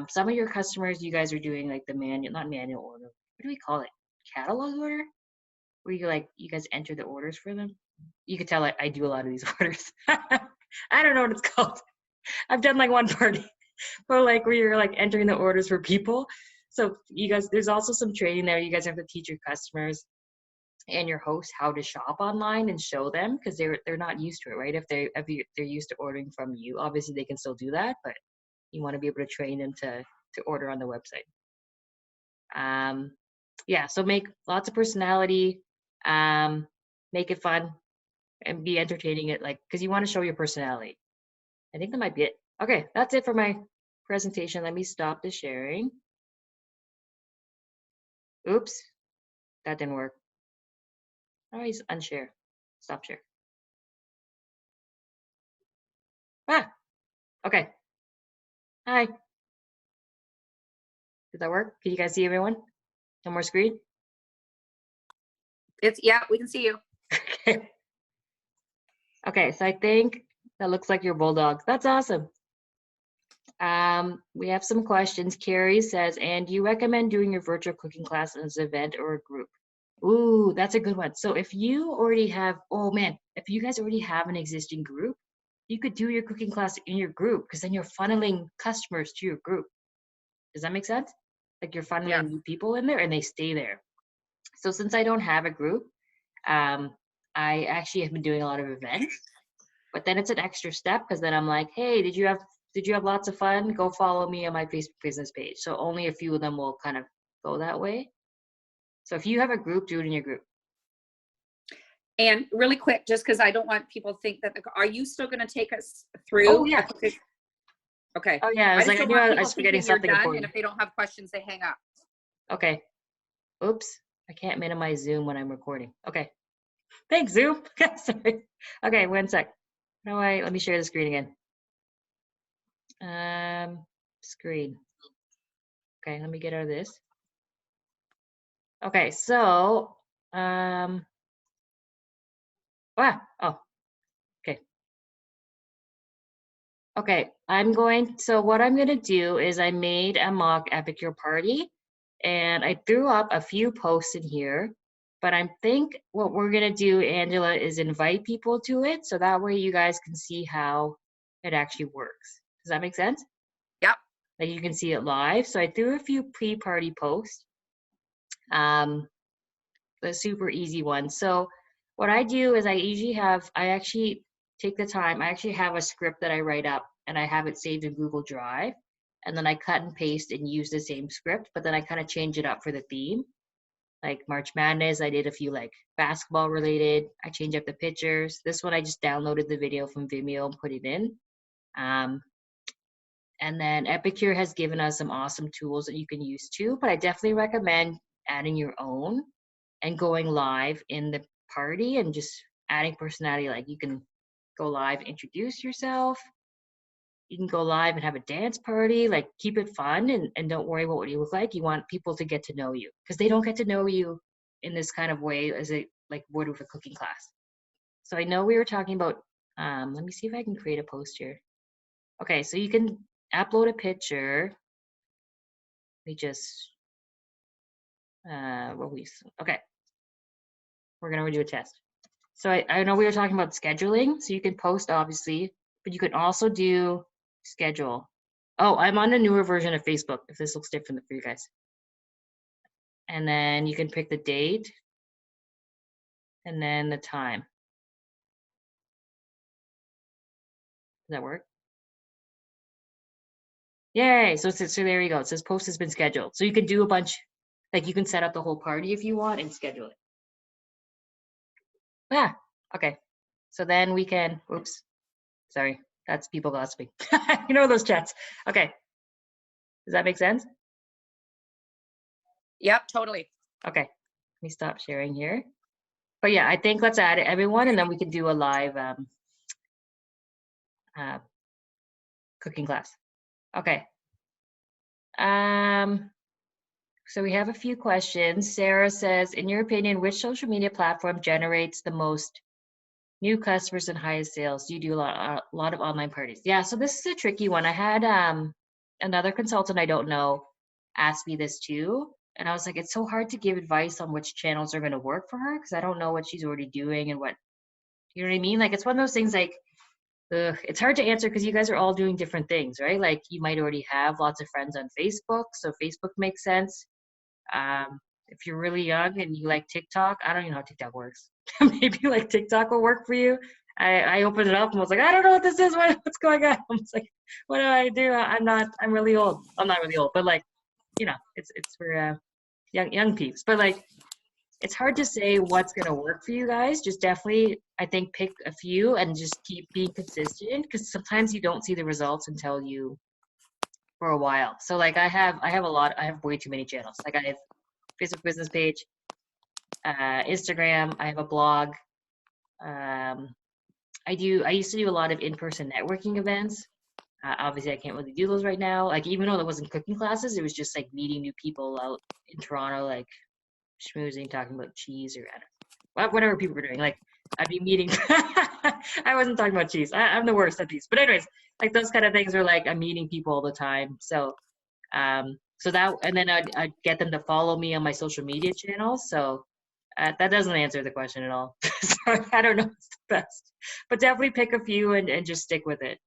Some of your customers, you guys are doing like the not manual order. What do we call it? Catalog order? Where you guys enter the orders for them. You could tell I do a lot of these orders. I don't know what it's called. I've done like one party, but like where you're like entering the orders for people. So you guys, there's also some training there. You guys have to teach your customers and your hosts how to shop online and show them, because they're not used to it, right? If they're used to ordering from you, obviously they can still do that, but you want to be able to train them to order on the website. Yeah, so make lots of personality, make it fun, and be entertaining it, like, because you want to show your personality. I think that might be it. Okay, that's it for my presentation. Let me stop the sharing. Oops, that didn't work. Always unshare. Stop share. Okay. Hi. Did that work? Can you guys see everyone? No more screen? Yeah, we can see you. Okay. Okay, so I think that looks like your bulldog. That's awesome. We have some questions. Carrie says, and do you recommend doing your virtual cooking class as an event or a group? Ooh, that's a good one. So if you already have, oh man, if you guys already have an existing group, you could do your cooking class in your group, because then you're funneling customers to your group. Does that make sense? Like you're funneling new people in there and they stay there. So since I don't have a group, I actually have been doing a lot of events, but then it's an extra step, because then I'm like, hey, did you have lots of fun? Go follow me on my Facebook business page. So only a few of them will kind of go that way. So if you have a group, do it in your group. And really quick, just because I don't want people to think that, are you still going to take us through? Oh, yeah. Okay. Oh, yeah. I was like, I knew I was forgetting something important. And if they don't have questions, they hang up. Okay. Oops. I can't minimize Zoom when I'm recording. Okay. Thanks, Zoom. Sorry. Okay, 1 sec. No, let me share the screen again. Screen. Okay, let me get out of this. Okay, so, oh, okay. Okay, so what I'm going to do is I made a mock Epicure party and I threw up a few posts in here, but I think what we're going to do, Angela, is invite people to it. So that way you guys can see how it actually works. Does that make sense? Yep. Like you can see it live. So I threw a few pre-party posts, the super easy ones. So what I do is I actually take the time, I actually have a script that I write up and I have it saved in Google Drive. And then I cut and paste and use the same script, but then I kind of change it up for the theme. Like March Madness, I did a few like basketball related. I changed up the pictures. This one, I just downloaded the video from Vimeo and put it in. And then Epicure has given us some awesome tools that you can use too, but I definitely recommend adding your own and going live in the party and just adding personality. Like you can go live, introduce yourself. You can go live and have a dance party, like keep it fun and don't worry about what you look like. You want people to get to know you because they don't get to know you in this kind of way as it like would with a cooking class. So I know we were talking about, let me see if I can create a post here. Okay, so you can upload a picture. We just, okay. We're gonna do a test. So I know we were talking about scheduling, so you can post obviously, but you can also do schedule. Oh, I'm on a newer version of Facebook, if this looks different for you guys. And then you can pick the date and then the time. Does that work? Yay, so there you go. It says post has been scheduled. So you can do a bunch, like you can set up the whole party if you want and schedule it. Ah, okay. So then we can, oops, sorry, that's people gossiping. You know those chats. Okay. Does that make sense? Yep, totally. Okay, let me stop sharing here. But yeah, I think let's add everyone and then we can do a live cooking class. Okay. So we have a few questions. Sarah says, in your opinion, which social media platform generates the most new customers and highest sales? Do you do a lot of online parties? Yeah, so this is a tricky one. I had another consultant I don't know ask me this too. And I was like, it's so hard to give advice on which channels are going to work for her because I don't know what she's already doing and what, you know what I mean? Like, it's one of those things like, it's hard to answer because you guys are all doing different things, right? Like, you might already have lots of friends on Facebook, so Facebook makes sense. If you're really young and you like TikTok, I don't even know how TikTok works. Maybe like TikTok will work for you. I opened it up and was like, I don't know what this is. What's going on? I was like, what do I do? I'm really old. I'm not really old, but like, you know, it's for young peeps. But like, it's hard to say what's going to work for you guys. Just definitely, I think, pick a few and just keep being consistent because sometimes you don't see the results until you for a while. So like I have way too many channels. Like I have Facebook business page, Instagram, I have a blog. I used to do a lot of in-person networking events. Obviously I can't really do those right now. Like even though there wasn't cooking classes, it was just like meeting new people out in Toronto, like schmoozing, talking about cheese or whatever people were doing. Like I'd be meeting. I wasn't talking about cheese. I'm the worst at these. But anyways, like those kind of things are like I'm meeting people all the time. So so that, and then I'd get them to follow me on my social media channels. So that doesn't answer the question at all. So I don't know what's the best, but definitely pick a few and just stick with it.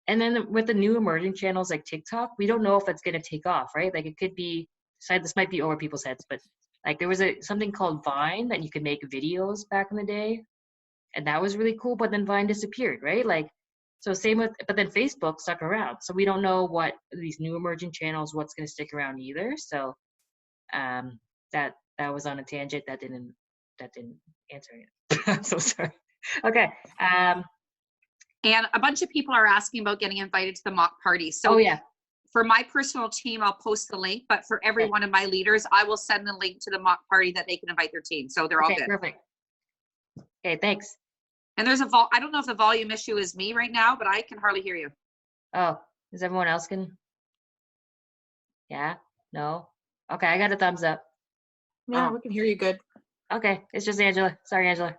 And then with the new emerging channels like TikTok, we don't know if it's going to take off, right? Like it could be, this might be over people's heads, but like there was something called Vine that you could make videos back in the day. And that was really cool, but then Vine disappeared, right? Like, so same with, but then Facebook stuck around. So we don't know what these new emerging channels, what's going to stick around either. So that was on a tangent. That didn't answer it. I'm so sorry. Okay. And a bunch of people are asking about getting invited to the mock party. So oh yeah. For my personal team, I'll post the link, but for every one of my leaders, I will send the link to the mock party that they can invite their team. So they're all good. Perfect. Okay, thanks. And there's I don't know if the volume issue is me right now, but I can hardly hear you. Oh, is everyone else can? Yeah? No? Okay, I got a thumbs up. Yeah, we can hear you good. Okay, it's just Angela. Sorry, Angela.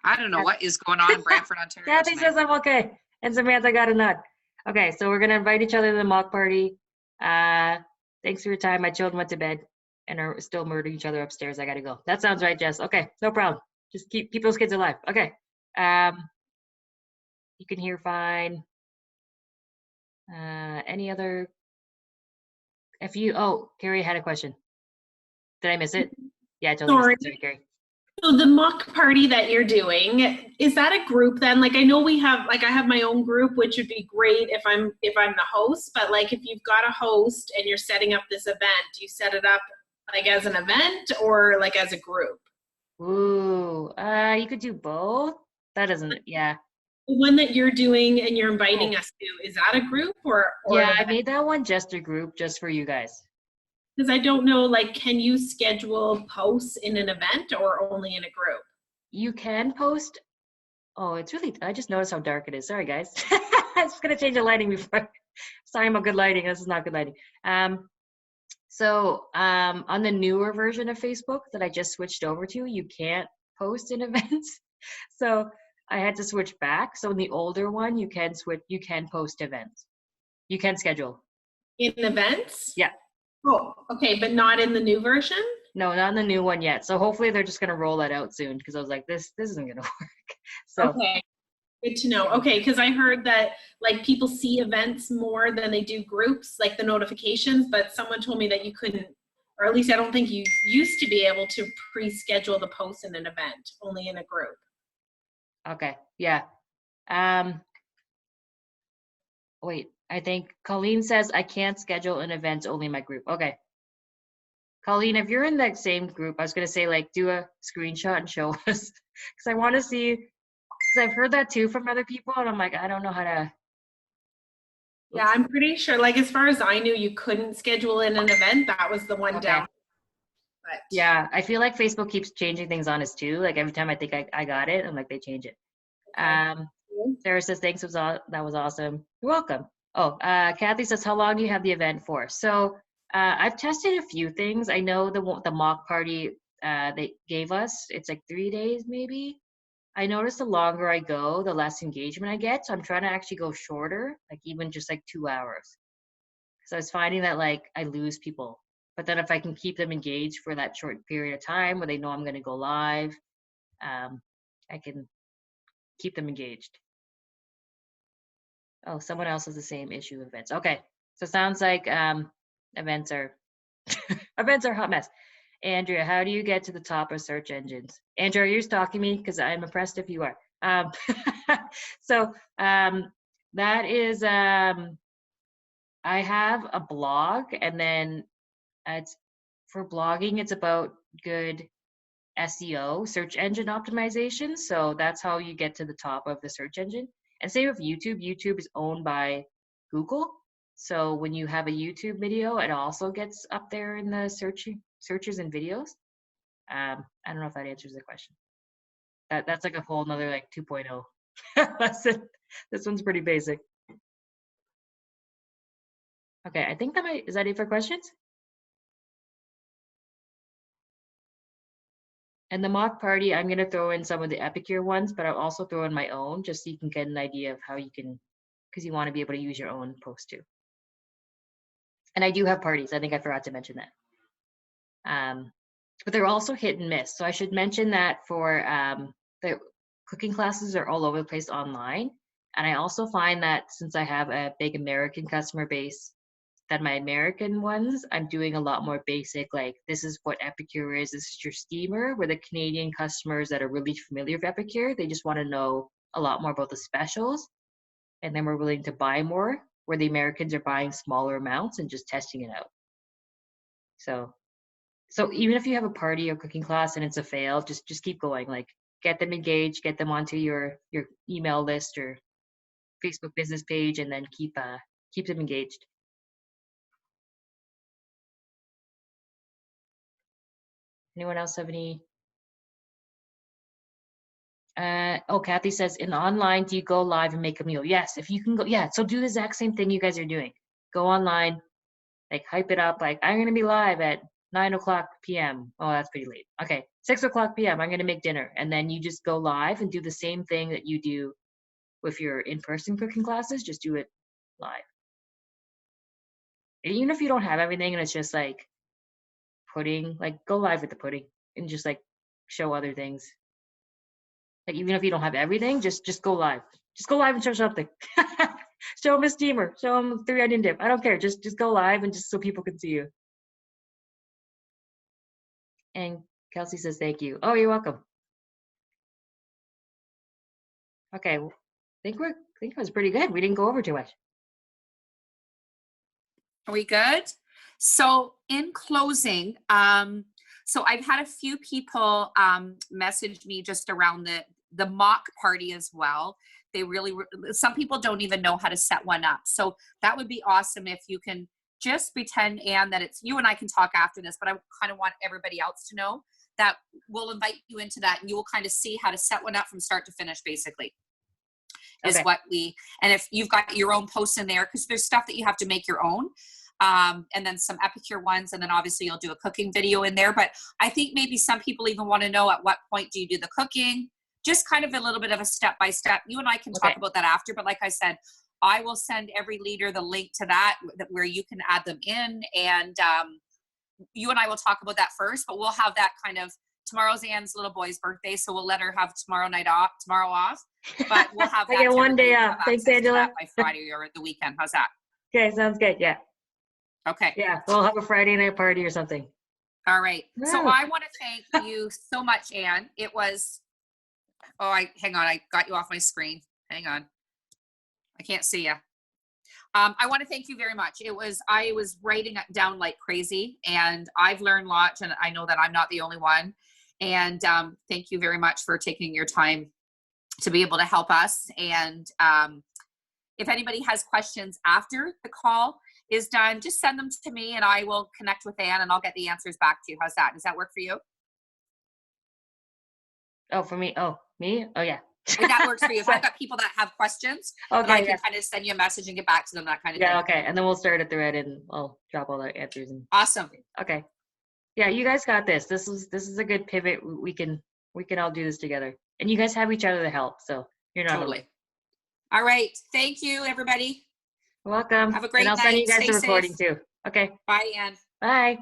I don't know what is going on in Brantford, Ontario. Kathy says I'm okay. And Samantha got a nod. Okay, so we're gonna invite each other to the mock party. Thanks for your time. My children went to bed and are still murdering each other upstairs. I gotta go. That sounds right, Jess. Okay, no problem. Just keep those kids alive. Okay. You can hear fine. Any other? Carrie had a question. Did I miss it? Yeah, I totally Sorry. missed it. Sorry, Carrie. So the mock party that you're doing, is that a group then? Like I know we have, like I have my own group, which would be great if I'm the host, but like if you've got a host and you're setting up this event, do you set it up like as an event or like as a group? Ooh, you could do both. That doesn't, yeah. The one that you're doing and you're inviting us to, is that a group or Yeah, an I event? made that one just a group, just for you guys. Because I don't know, like, can you schedule posts in an event or only in a group? You can post. Oh, it's really, I just noticed how dark it is. Sorry, guys. I'm just gonna change the lighting before. Sorry about good lighting. This is not good lighting. On the newer version of Facebook that I just switched over to, you can't post in events. So I had to switch back. So in the older one, you can post events. You can schedule. In events? Yeah. Oh, okay, but not in the new version? No, not in the new one yet. So hopefully they're just gonna roll that out soon because I was like, this isn't gonna work. So Okay, good to know. Okay, because I heard that like people see events more than they do groups, like the notifications, but someone told me that you couldn't, or at least I don't think you used to be able to pre-schedule the post in an event, only in a group. okay, yeah. Wait, I think Colleen says I can't schedule an event, only my group. Okay. Colleen, if you're in that same group, I was gonna say like do a screenshot and show us because I want to see, because I've heard that too from other people and I'm like, I don't know how to. Yeah, I'm pretty sure, like as far as I knew, you couldn't schedule in an event. That was the one Okay. down. But Yeah, I feel like Facebook keeps changing things on us too. Like every time I think I got it, I'm like, they change it. okay. Sarah says, thanks, that was awesome. You're welcome. Oh, Kathy says, how long do you have the event for? So I've tested a few things. I know the mock party they gave us, it's like 3 days maybe. I notice the longer I go, the less engagement I get. So I'm trying to actually go shorter, like even just like 2 hours. Because I was finding that like I lose people. But then if I can keep them engaged for that short period of time where they know I'm going to go live, I can keep them engaged. Oh, someone else has the same issue with events. Okay, so sounds like events are events are a hot mess. Andrea, how do you get to the top of search engines? Andrea, are you stalking me? Because I'm impressed if you are. That is I have a blog, and then it's for blogging. It's about good SEO, search engine optimization. So that's how you get to the top of the search engine. And same with YouTube. YouTube is owned by Google. So when you have a YouTube video, it also gets up there in the searches and videos. I don't know if that answers the question. That's like a whole nother like 2.0 lesson. This one's pretty basic. Okay, I think is that it for questions? And the mock party, I'm going to throw in some of the Epicure ones, but I'll also throw in my own just so you can get an idea of how you can, because you want to be able to use your own post too. And I do have parties. I think I forgot to mention that. But they're also hit and miss. So I should mention that for the cooking classes are all over the place online. And I also find that since I have a big American customer base, that my American ones, I'm doing a lot more basic, like this is what Epicure is, this is your steamer, where the Canadian customers that are really familiar with Epicure, they just want to know a lot more about the specials, and then we're willing to buy more, where the Americans are buying smaller amounts and just testing it out. So even if you have a party or cooking class and it's a fail, just keep going, like get them engaged, get them onto your email list or Facebook business page, and then keep them engaged. Anyone else have any? Kathy says, in online, do you go live and make a meal? Yes, if you can go, yeah. So do the exact same thing you guys are doing. Go online, like hype it up, like I'm gonna be live at 9:00 p.m. Oh, that's pretty late. Okay, 6:00 p.m. I'm gonna make dinner, and then you just go live and do the same thing that you do if you're in-person cooking classes, just do it live. And even if you don't have everything and it's just like pudding, like go live with the pudding and just like show other things. Like even if you don't have everything, just go live. Just go live and show something. Show them a steamer. Show them 3 onion dip. I don't care. Just go live and just so people can see you. And Kelsey says thank you. Oh, you're welcome. Okay, I think it was pretty good. We didn't go over too much. Are we good? So in closing, so I've had a few people message me just around the mock party as well. They really, some people don't even know how to set one up. So that would be awesome if you can just pretend, Anne, that it's you, and I can talk after this, but I kind of want everybody else to know that we'll invite you into that and you will kind of see how to set one up from start to finish, basically. Is Okay. what and if you've got your own posts in there, because there's stuff that you have to make your own. And then some Epicure ones, and then obviously you'll do a cooking video in there. But I think maybe some people even want to know at what point do you do the cooking, just kind of a little bit of a step-by-step. You and I can talk about that after, but like I said, I will send every leader the link to that where you can add them in, and you and I will talk about that first, but we'll have that kind of, tomorrow's Anne's little boy's birthday, so we'll let her have tomorrow off, but we'll have that. I get one day everybody off. have Thanks, access to Angela. that by Friday or the weekend. How's that? Okay, sounds good. Yeah. Okay. Yeah, we'll have a Friday night party or something. All right. So Woo. I want to thank you so much, Anne. It was, hang on. I got you off my screen. Hang on. I can't see you. I want to thank you very much. I was writing it down like crazy, and I've learned lots, and I know that I'm not the only one. And thank you very much for taking your time to be able to help us. And if anybody has questions after the call is done, just send them to me and I will connect with Anne and I'll get the answers back to you. How's that? Does that work for you? Oh, for me? Oh, me? Oh, yeah. If that works for you. If I've got people that have questions, then Okay, I can yeah. kind of send you a message and get back to them, that kind of Yeah, thing. okay. And then we'll start a thread and I'll drop all the answers. And Awesome. okay. Yeah, you guys got this. This is a good pivot. We can all do this together. And you guys have each other to help, so you're not Totally. alone. All right. Thank you, everybody. You're welcome. Have a great And I'll send you night. guys the Stay recording safe. too. Okay. Bye, Anne. Bye.